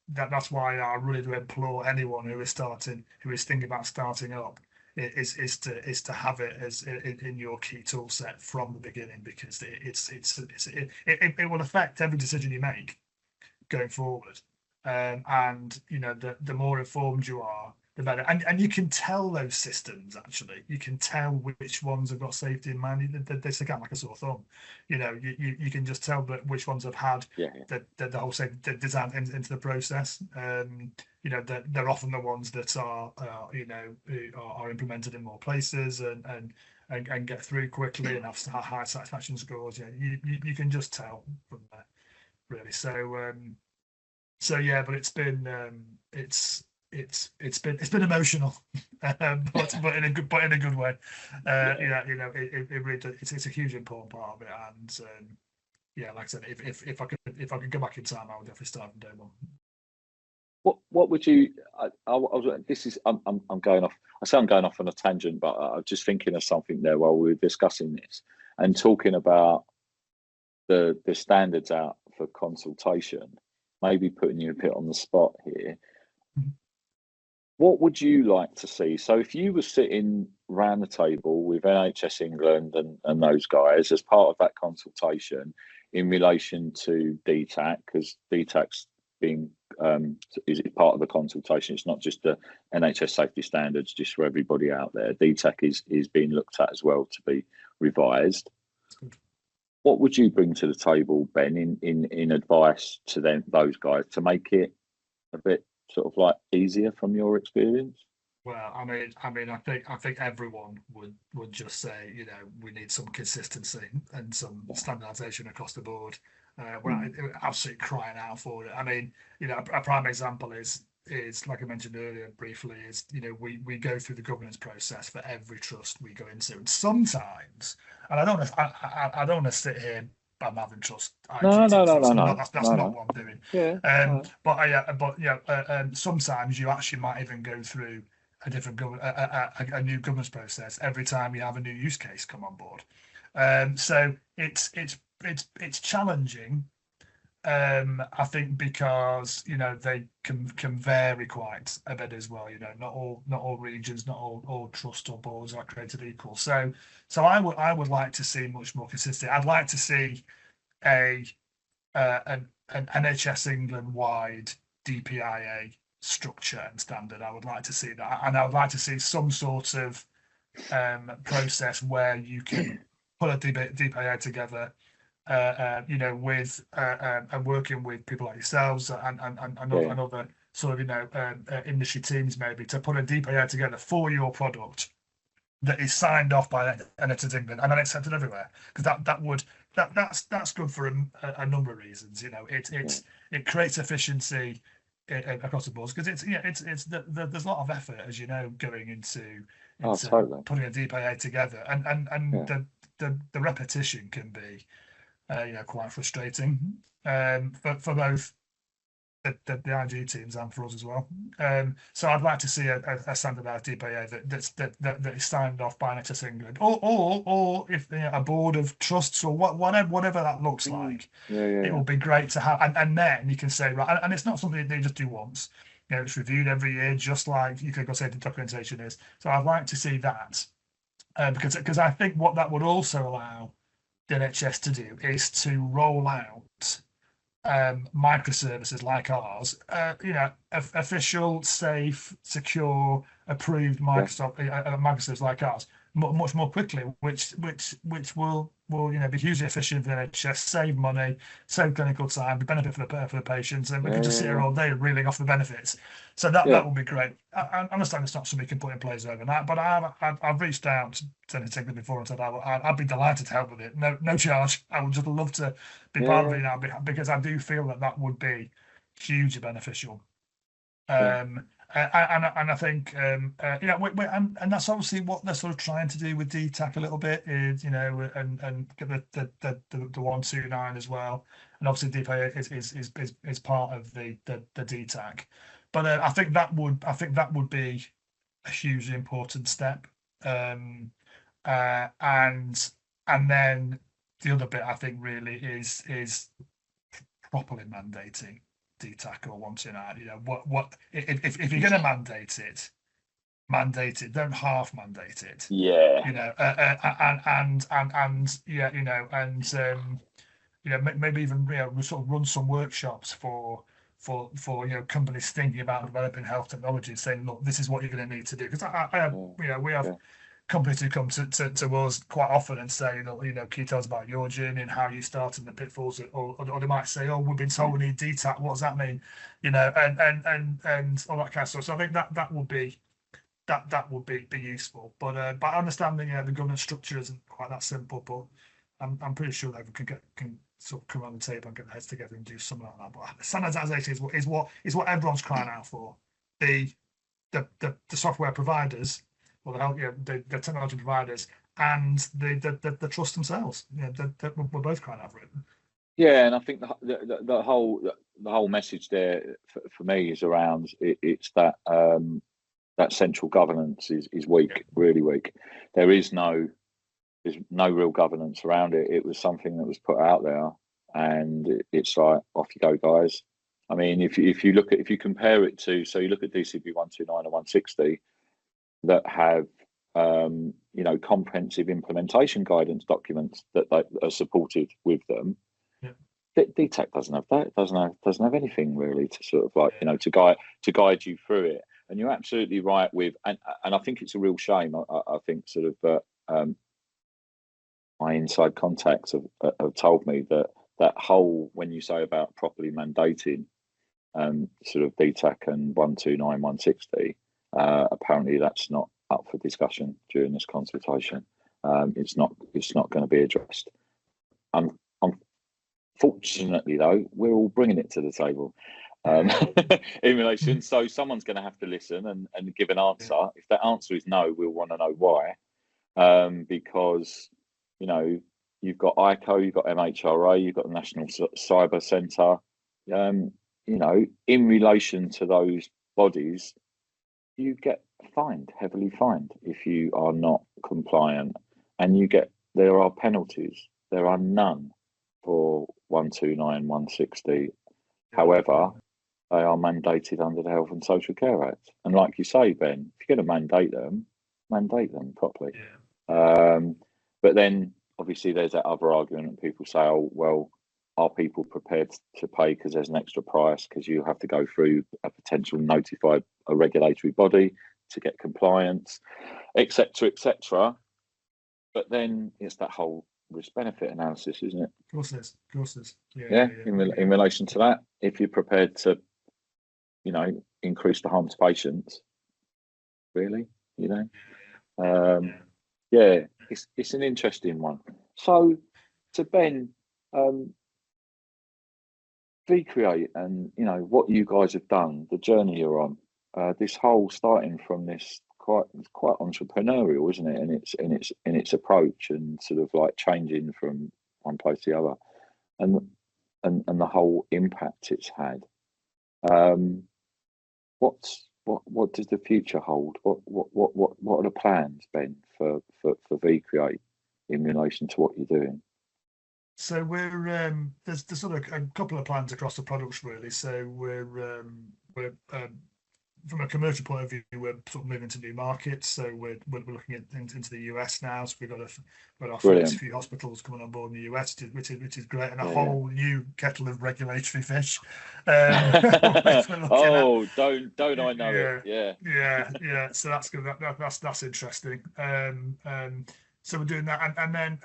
that's why I really do implore anyone who is thinking about starting up, is to have it as in your key tool set from the beginning, because it will affect every decision you make going forward. And the more informed you are, the better. And you can tell those systems, actually. You can tell which ones have got safety in mind. They stick out like a sore thumb. You can just tell that which ones have had the whole safety design into the process. They're often the ones that are implemented in more places and get through quickly and have high satisfaction scores. You can just tell from there, really. So yeah, but it's been emotional, but in a good way. It really does, it's a huge important part of it. And yeah, like I said, if I could go back in time, I would definitely start from day one. What would you? I'm going off. I say I'm going off on a tangent, but I'm just thinking of something there while we were discussing this and talking about the standards out for consultation. Maybe putting you a bit on the spot here. What would you like to see? So if you were sitting round the table with NHS England and those guys as part of that consultation in relation to DTAC, because DTAC's being is part of the consultation. It's not just the NHS safety standards, just for everybody out there. DTAC is being looked at as well to be revised. What would you bring to the table, Ben, in advice to those guys to make it a bit sort of like easier from your experience? Well, I mean, I think everyone would just say, we need some consistency and some standardization across the board. We're absolutely crying out for it. I mean, a prime example is like I mentioned earlier briefly, is we go through the governance process for every trust we go into, and sometimes, and I don't want to sit here bad mouthing trust. No. That's not what I'm doing. Yeah. But sometimes you actually might even go through a different a new governance process every time you have a new use case come on board. So it's challenging. I think because they can vary quite a bit as well. Not all regions, not all trusts or boards are created equal. So I would like to see much more consistency. I'd like to see an NHS England wide DPIA structure and standard. I would like to see that, and I would like to see some sort of process where you can put a DPIA together. With and working with people like yourselves and other sort of industry teams, maybe to put a DPIA together for your product that is signed off by NHS England and then accepted everywhere, because that's good for a number of reasons. It creates efficiency across the board, because there's a lot of effort, as going into putting a DPIA together, and the repetition can be quite frustrating for both the IG teams and for us as well. So I'd like to see a standardised DPIA that is signed off by NHS England, or if a board of trusts, or whatever that looks like. It will be great to have, and then you can say, right, and it's not something they just do once. It's reviewed every year, just like you could go say the documentation is. So I'd like to see that, because I think what that would also allow the NHS to do is to roll out microservices like ours, official, safe, secure, approved microservices like ours, much more quickly, which will will be hugely efficient for the NHS, save money, save clinical time, be benefit for the patients, and we can just sit here all day reeling off the benefits. So that would be great. I understand it's not something you can put in place overnight, but I've reached out to Integrity before and said I'd be delighted to help with it. No charge. I would just love to be part of it now, because I do feel that would be hugely beneficial. And I think and that's obviously what they're sort of trying to do with DTAC a little bit, is and get the 129 as well, and obviously DPA is part of the DTAC, but I think that would be a hugely important step, and then the other bit I think really is properly mandating DTAC or 129. What if you're going to mandate it, don't half mandate it. Maybe even sort of run some workshops for companies thinking about developing health technology, saying, look, this is what you're going to need to do. Because we have companies who come to us quite often and say, can you tell us about your journey and how you started, the pitfalls, or they might say, oh, we've been told we need DTAC, what does that mean? And all that kind of stuff. So I think that would be useful. But understanding the governance structure isn't quite that simple, but I'm pretty sure that we can sort of come around the table and get their heads together and do something like that. But standardization is what everyone's crying out for. The software providers, or the technology providers, and the trust themselves. We're both crying out for it. Yeah, and I think the whole message there for me is around it's that that central governance is weak, really weak. There's no real governance around it. It was something that was put out there, and it's like, off you go, guys. I mean, if you compare it to, so you look at DCB 129 and 160 that have comprehensive implementation guidance documents that are supported with them. DTAC doesn't have that. It doesn't have anything really to sort of like to guide you through it. And you're absolutely right with, and I think it's a real shame. I think sort of my inside contacts have told me that whole, when you say about properly mandating sort of DTAC and 129, 160, apparently that's not up for discussion during this consultation. It's not going to be addressed. Unfortunately, though, we're all bringing it to the table in relation. So someone's going to have to listen and give an answer. If that answer is no, we'll want to know why. Because you've got ICO, you've got MHRA, you've got the National Cyber Centre. In relation to those bodies, you get heavily fined if you are not compliant, and there are penalties. There are none for 129, 160. However, they are mandated under the Health and Social Care Act. And like you say, Ben, if you're going to mandate them properly. But then obviously there's that other argument that people say, oh, well, are people prepared to pay because there's an extra price, because you have to go through a potential notified a regulatory body to get compliance, etc., etc. But then it's that whole risk-benefit analysis, isn't it? Of course it is. In relation to that, if you're prepared to, increase the harm to patients, really, it's an interesting one. So, to Ben, vCreate and what you guys have done, the journey you're on, this whole starting from this quite entrepreneurial, isn't it? In its approach, and sort of like changing from one place to the other, and the whole impact it's had. What does the future hold? What are the plans, Ben, for vCreate in relation to what you're doing? So we're there's sort of a couple of plans across the products really. So we're from a commercial point of view, we're sort of moving to new markets. So we're looking into the US now. So we've got our first few hospitals coming on board in the US, which is great, and a whole new kettle of regulatory fish. Don't I know it? Yeah. So that's good. That's interesting. So we're doing that, and then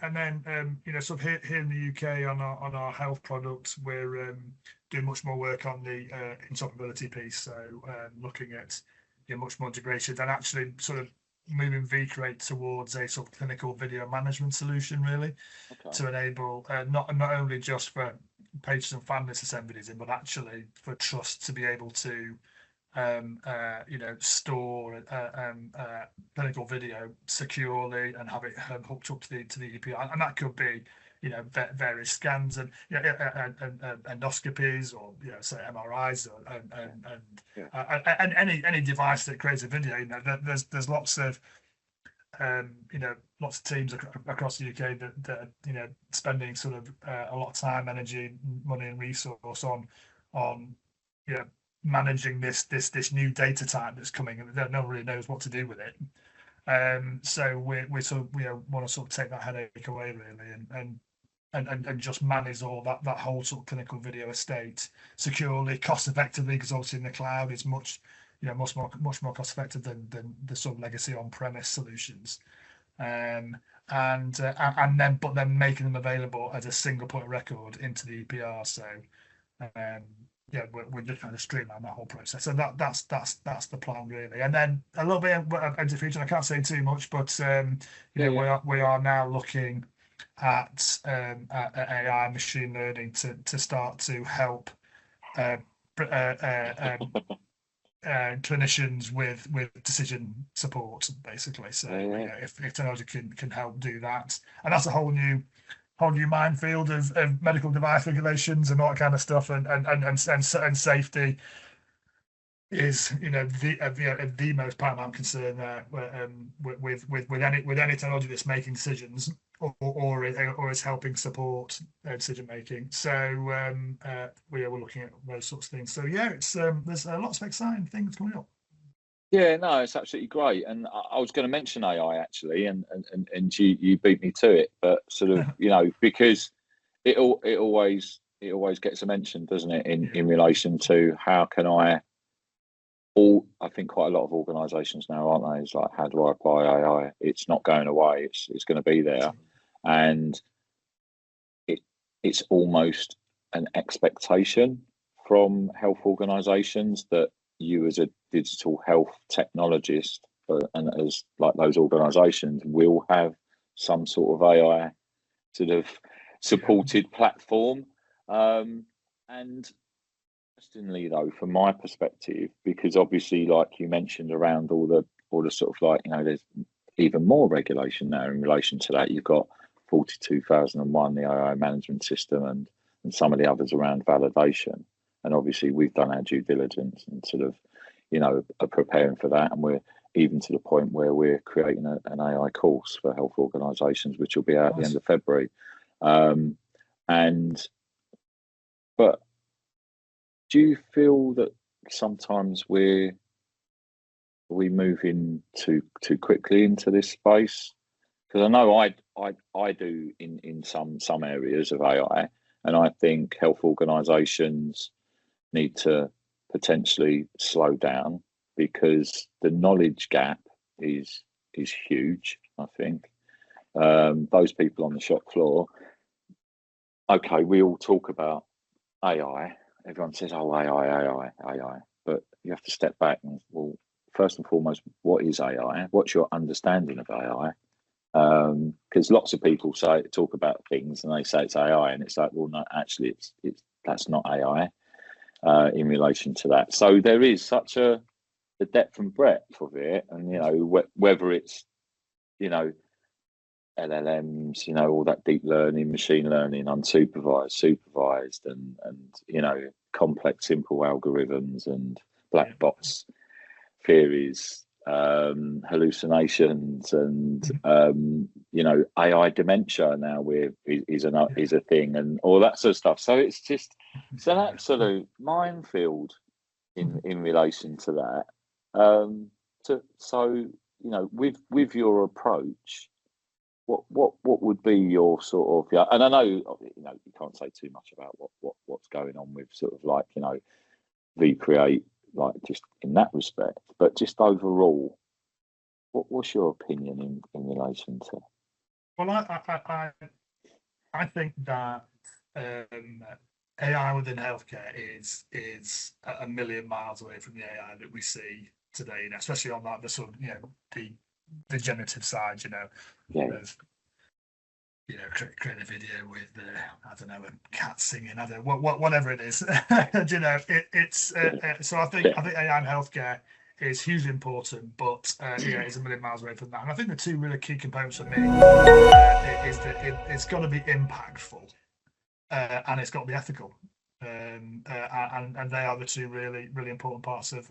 sort of here in the UK on our health products, we're doing much more work on the interoperability piece. So looking at much more integration and actually sort of moving vCreate towards a sort of clinical video management solution, really, Okay. to enable not only just for patients and families to send videos in, but actually for trust to be able to store clinical video securely and have it hooked up to the EPR, and that could be various scans and endoscopies, or say MRIs, and any device that creates a video. There's lots of lots of teams across the UK that spending sort of a lot of time, energy, money, and resource on managing this new data type that's coming, and no one really knows what to do with it. So we sort of want to sort of take that headache away, really, and just manage all that whole sort of clinical video estate securely, cost effectively, because obviously in the cloud it's much more cost effective than the sort of legacy on-premise solutions. And then making them available as a single point of record into the EPR. So we're just trying to streamline that whole process. So that's the plan, really. And then a little bit into the future. I can't say too much, but we are now looking at AI, machine learning, to start to help clinicians with decision support, basically. So if technology can help do that, and that's a whole new minefield of medical device regulations and all that kind of stuff, and safety is the most paramount concern there, with any technology that's making decisions or is helping support decision making. So we're looking at those sorts of things. So it's there's lots of exciting things coming up. Yeah, no, it's absolutely great. And I was going to mention AI actually, and you beat me to it, but sort of because it always gets a mention, doesn't it, in relation to how can I think quite a lot of organisations now, aren't they? It's like, how do I apply AI? It's not going away. It's going to be there, and it's almost an expectation from health organisations that you, as a digital health technologist, and as like those organisations, will have some sort of AI sort of supported platform. And interestingly, though, from my perspective, because obviously, like you mentioned, around all the sort of like there's even more regulation now in relation to that. You've got 42001, the AI management system, and some of the others around validation. And obviously, we've done our due diligence and sort of are preparing for that, and we're even to the point where we're creating an AI course for health organisations, which will be out at the end of February. But do you feel that sometimes we move in too quickly into this space? Because I know I do in some areas of AI, and I think health organisations need to potentially slow down, because the knowledge gap is huge. I think those people on the shop floor, okay, we all talk about AI. Everyone says, "Oh, AI," but you have to step back and, well, first and foremost, what is AI? What's your understanding of AI? Because lots of people talk about things and they say it's AI, and it's like, well, no, actually, that's not AI in relation to that. So there is such the depth and breadth of it, and whether it's LLMs, all that deep learning, machine learning, unsupervised, supervised, and complex, simple algorithms and black box theories, hallucinations, and AI dementia now is a thing, and all that sort of stuff. So it's an absolute minefield in relation to that. With your approach, what would be your sort of, and I know you can't say too much about what's going on with sort of like vCreate, like just in that respect, but just overall, what's your opinion in relation to Well, I think that um, AI within healthcare is a million miles away from the AI that we see today, especially on the sort of the generative side, Yeah, of create a video with I don't know, a cat singing, I don't know, whatever it is. It's yeah, so I think AI in healthcare is hugely important, but it's a million miles away from that. And I think the two really key components for me is that it's got to be impactful, and it's got to be ethical. And they are the two really important parts of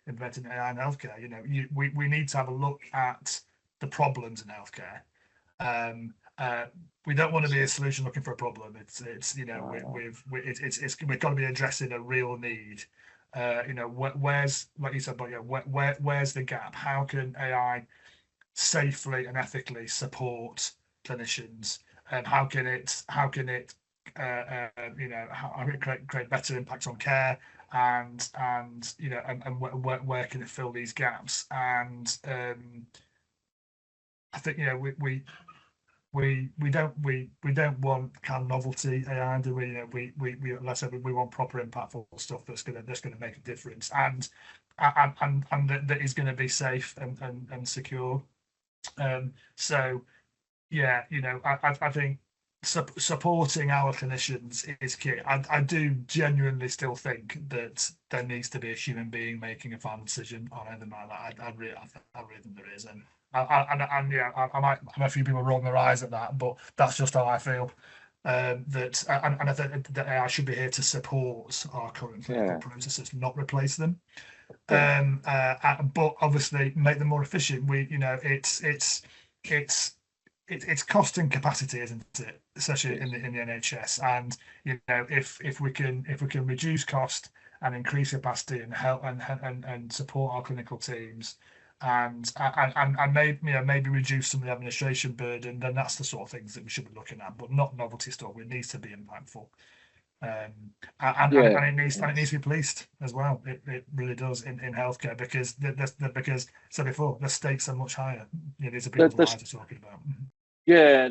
implementing AI in healthcare. We need to have a look at the problems in healthcare. We don't want to be a solution looking for a problem. It's we've got to be addressing a real need. Where's, like you said, but where's the gap? How can AI safely and ethically support clinicians? And how can it how can it create better impact on care? And where can it fill these gaps? And I think we don't want kind of novelty AI, do we? Let's say we want proper impactful stuff that's gonna make a difference, and that is going to be safe and secure. So yeah, I think supporting our clinicians is key. I do genuinely still think that there needs to be a human being making a final decision on anything like that. I really think there is, and yeah, I might have a few people rolling their eyes at that, but that's just how I feel. That and I think that AI should be here to support our current clinical yeah, processes, not replace them. yeah, But obviously make them more efficient. It's it's cost and capacity, isn't it? Especially it is. in the NHS. And if we can reduce cost and increase capacity and help and support our clinical teams, and maybe reduce some of the administration burden, then that's the sort of things that we should be looking at, but not novelty stuff. It needs to be impactful. Yeah, And it needs it's to be policed as well. It really does in healthcare, because so before, the stakes are much higher. These are people's there's lives we're talking about. Yeah,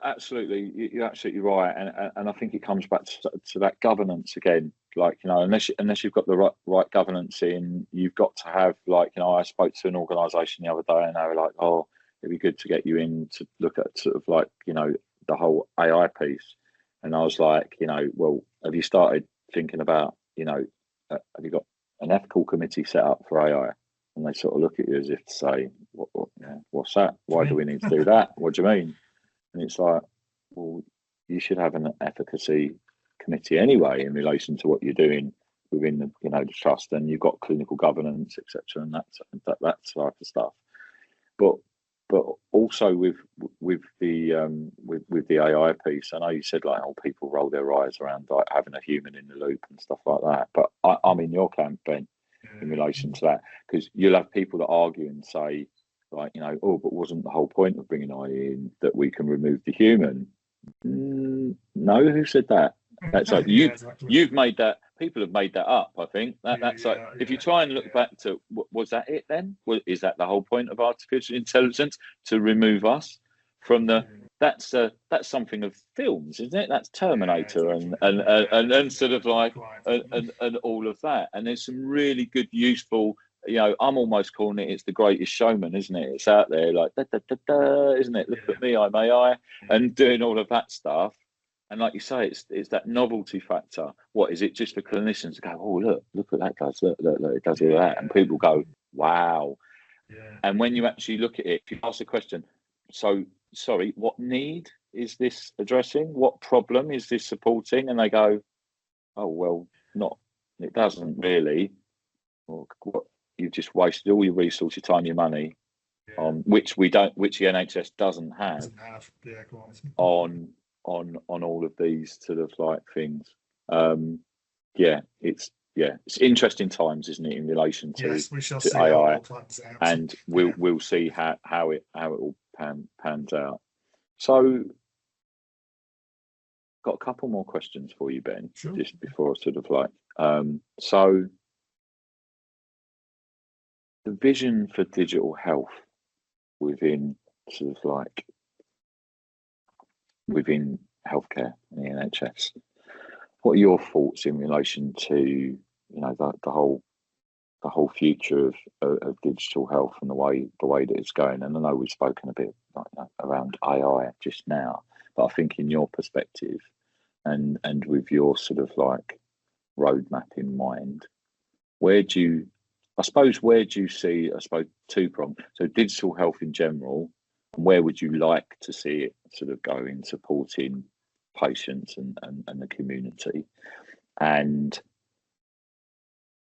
absolutely. You're absolutely right, and I think it comes back to that governance again. Like, unless you've got the right governance in, you've got to have, like, I spoke to an organisation the other day, and they were like, "Oh, it'd be good to get you in to look at sort of like the whole AI piece," and I was like, well, have you started thinking about have you got an ethical committee set up for AI? And they sort of look at you as if to say, what's that? What Why do do you we need to do that? What do you mean? And it's like, well, you should have an efficacy committee anyway in relation to what you're doing within the trust, and you've got clinical governance, etc., and that type of stuff. But also with the AI piece, I know you said like, people roll their eyes around like having a human in the loop and stuff like that. But I'm in your camp, Ben, in relation to that, because you'll have people that argue and say, like, but wasn't the whole point of bringing AI in that we can remove the human? No, who said that? That's like Yeah, exactly. you've made that. People have made that up. I think that's like, Yeah, if you yeah, try and look yeah, back to, was that it then? Is that the whole point of artificial intelligence, to remove us from the? yeah, That's something of films, isn't it? That's yeah, Terminator exactly. Yeah, and sort of yeah, like quite. and all of that. And there's some really good, useful. I'm almost calling it's the greatest showman, isn't it? It's out there like da, da, da, da, isn't it? Look Yeah, at me, I'm AI, yeah, and doing all of that stuff. And like you say, it's that novelty factor. What is it? Just for clinicians to go, oh, look at that does, look, it does all that, and yeah, people go, wow. yeah, And when you actually look at it, if you ask the question, so sorry, what need is this addressing? What problem is this supporting? And they go, oh well, not. It doesn't really. Or what, you've just wasted all your resources, your time, your money yeah. on which we don't, which the NHS doesn't have Doesn't have, yeah, quite. on all of these sort of like things. Um, yeah, it's interesting times, isn't it, in relation Yes, we shall to see how it AI, all plans out. and we'll Yeah, we'll see how it all pans out. So, got a couple more questions for you, Ben, sure. just before sort of like, so the vision for digital health within sort of like within healthcare and the NHS. What are your thoughts in relation to the whole future of digital health and the way that it's going? And I know we've spoken a bit around AI just now, but I think in your perspective and with your sort of like roadmap in mind, where do you see, I suppose, two-pronged, so digital health in general, and where would you like to see it sort of go in supporting patients and the community? And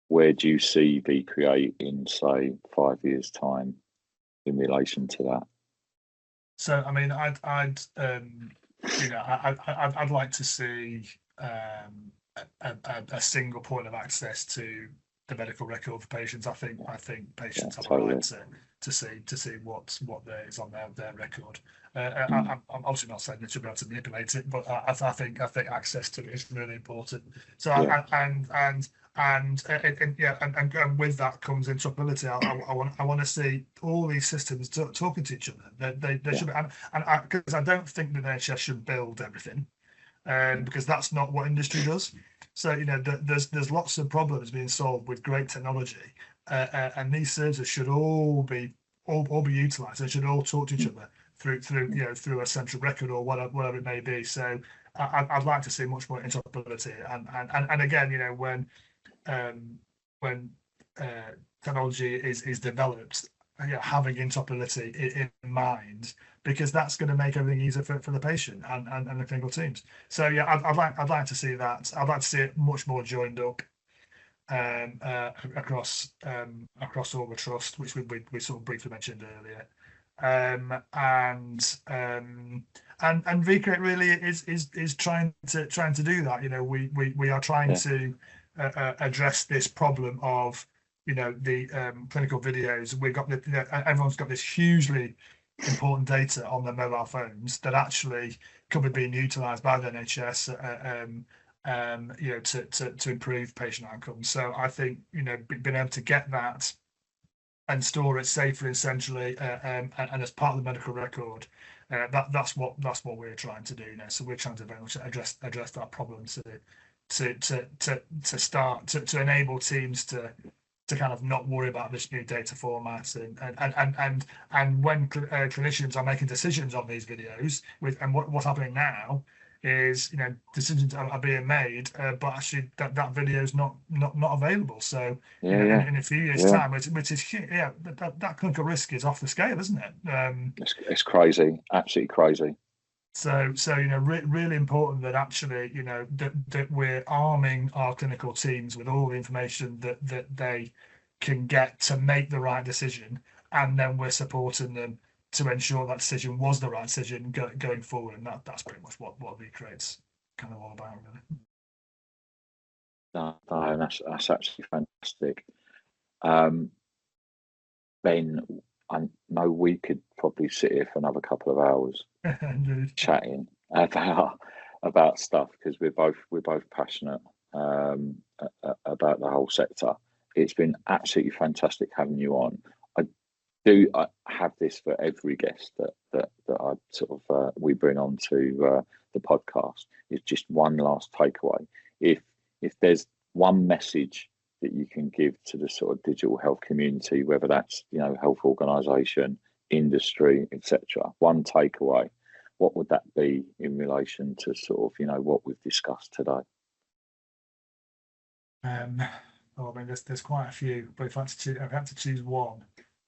where do you see vCreate in, say, 5 years' time in relation to that? So, I mean, I'd like to see a single point of access to the medical record for patients. I think patients have a Totally. right to see what there is on their record. I'm obviously not saying they should be able to manipulate it, but I think access to it is really important. So and with that comes interoperability. I want to see all these systems talking to each other. They should be, and because I don't think that the NHS should build everything, because that's not what industry does. So there's lots of problems being solved with great technology, and these services should all be utilised and should all talk to each other through a central record or whatever it may be. So I'd like to see much more interoperability, and again, when technology is developed, having interoperability in mind, because that's going to make everything easier for the patient and the clinical teams. So I'd like to see that. I'd like to see it much more joined up across all the trust, which we sort of briefly mentioned earlier. And vCreate really is trying to do that. We are trying to address this problem of the clinical videos. We've got everyone's got this hugely important data on their mobile phones that actually could be being utilised by the NHS to improve patient outcomes. So I think being able to get that and store it safely and centrally and as part of the medical record, that's what we're trying to do now. So we're trying to very much address that problem to start to enable teams to kind of not worry about this new data format and when clinicians are making decisions on these videos and what's happening now is decisions are being made, but actually that video is not available. So in a few years' time, which is that clinical risk is off the scale, isn't it? It's crazy, absolutely crazy. So really important that actually that we're arming our clinical teams with all the information that they can get to make the right decision, and then we're supporting them to ensure that decision was the right decision going forward. And that's pretty much what vCreate's kind of all about, really. No, that's absolutely fantastic. Ben, I know we could probably sit here for another couple of hours chatting about stuff, because we're both passionate about the whole sector. It's been absolutely fantastic having you on. I have this for every guest that I sort of we bring on to the podcast. Is just one last takeaway. If there's one message that you can give to the sort of digital health community, whether that's health organisation, industry, etc., one takeaway, what would that be in relation to sort of what we've discussed today? I mean, there's quite a few, but if I had to choose one,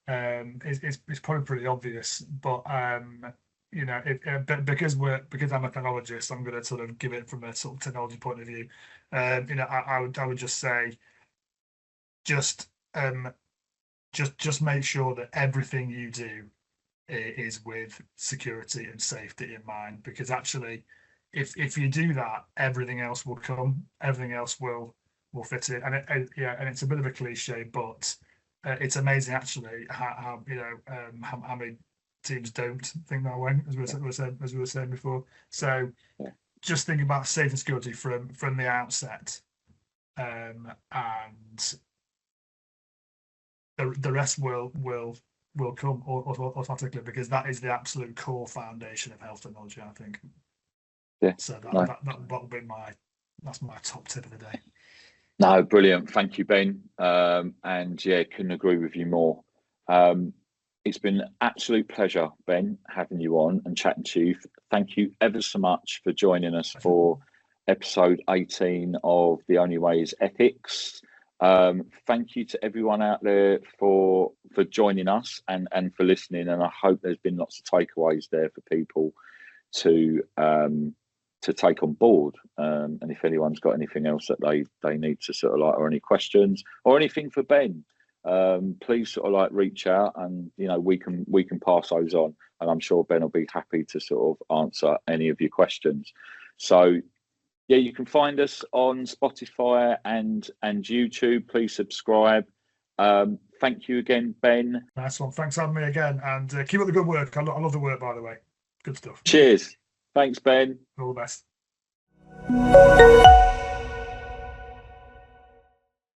it's probably pretty obvious. But because I'm a technologist, I'm going to sort of give it from a sort of technology point of view. I would just say, just make sure that everything you do is with security and safety in mind, because actually, if you do that, everything else will come. Everything else will fit in. And it's a bit of a cliche, but it's amazing actually how many teams don't think that way, as we were saying before. So just think about safety and security from the outset, and the rest will come automatically, because that is the absolute core foundation of health technology, I think. Yeah. So No. that'll be that's my top tip of the day. No, brilliant. Thank you, Ben. And yeah, couldn't agree with you more. It's been an absolute pleasure, Ben, having you on and chatting to you. Thank you ever so much for joining us for episode 18 of The Only Way is Ethics. Thank you to everyone out there for joining us and for listening. And I hope there's been lots of takeaways there for people to take on board. And if anyone's got anything else that they need to sort of like, or any questions or anything for Ben, please sort of like reach out, and we can pass those on, and I'm sure Ben will be happy to sort of answer any of your questions. So yeah, you can find us on Spotify and YouTube. Please subscribe. Thank you again, Ben. Nice one. Thanks for having me again, and keep up the good work. I love the work, by the way. Good stuff. Cheers. Thanks, Ben. All the best.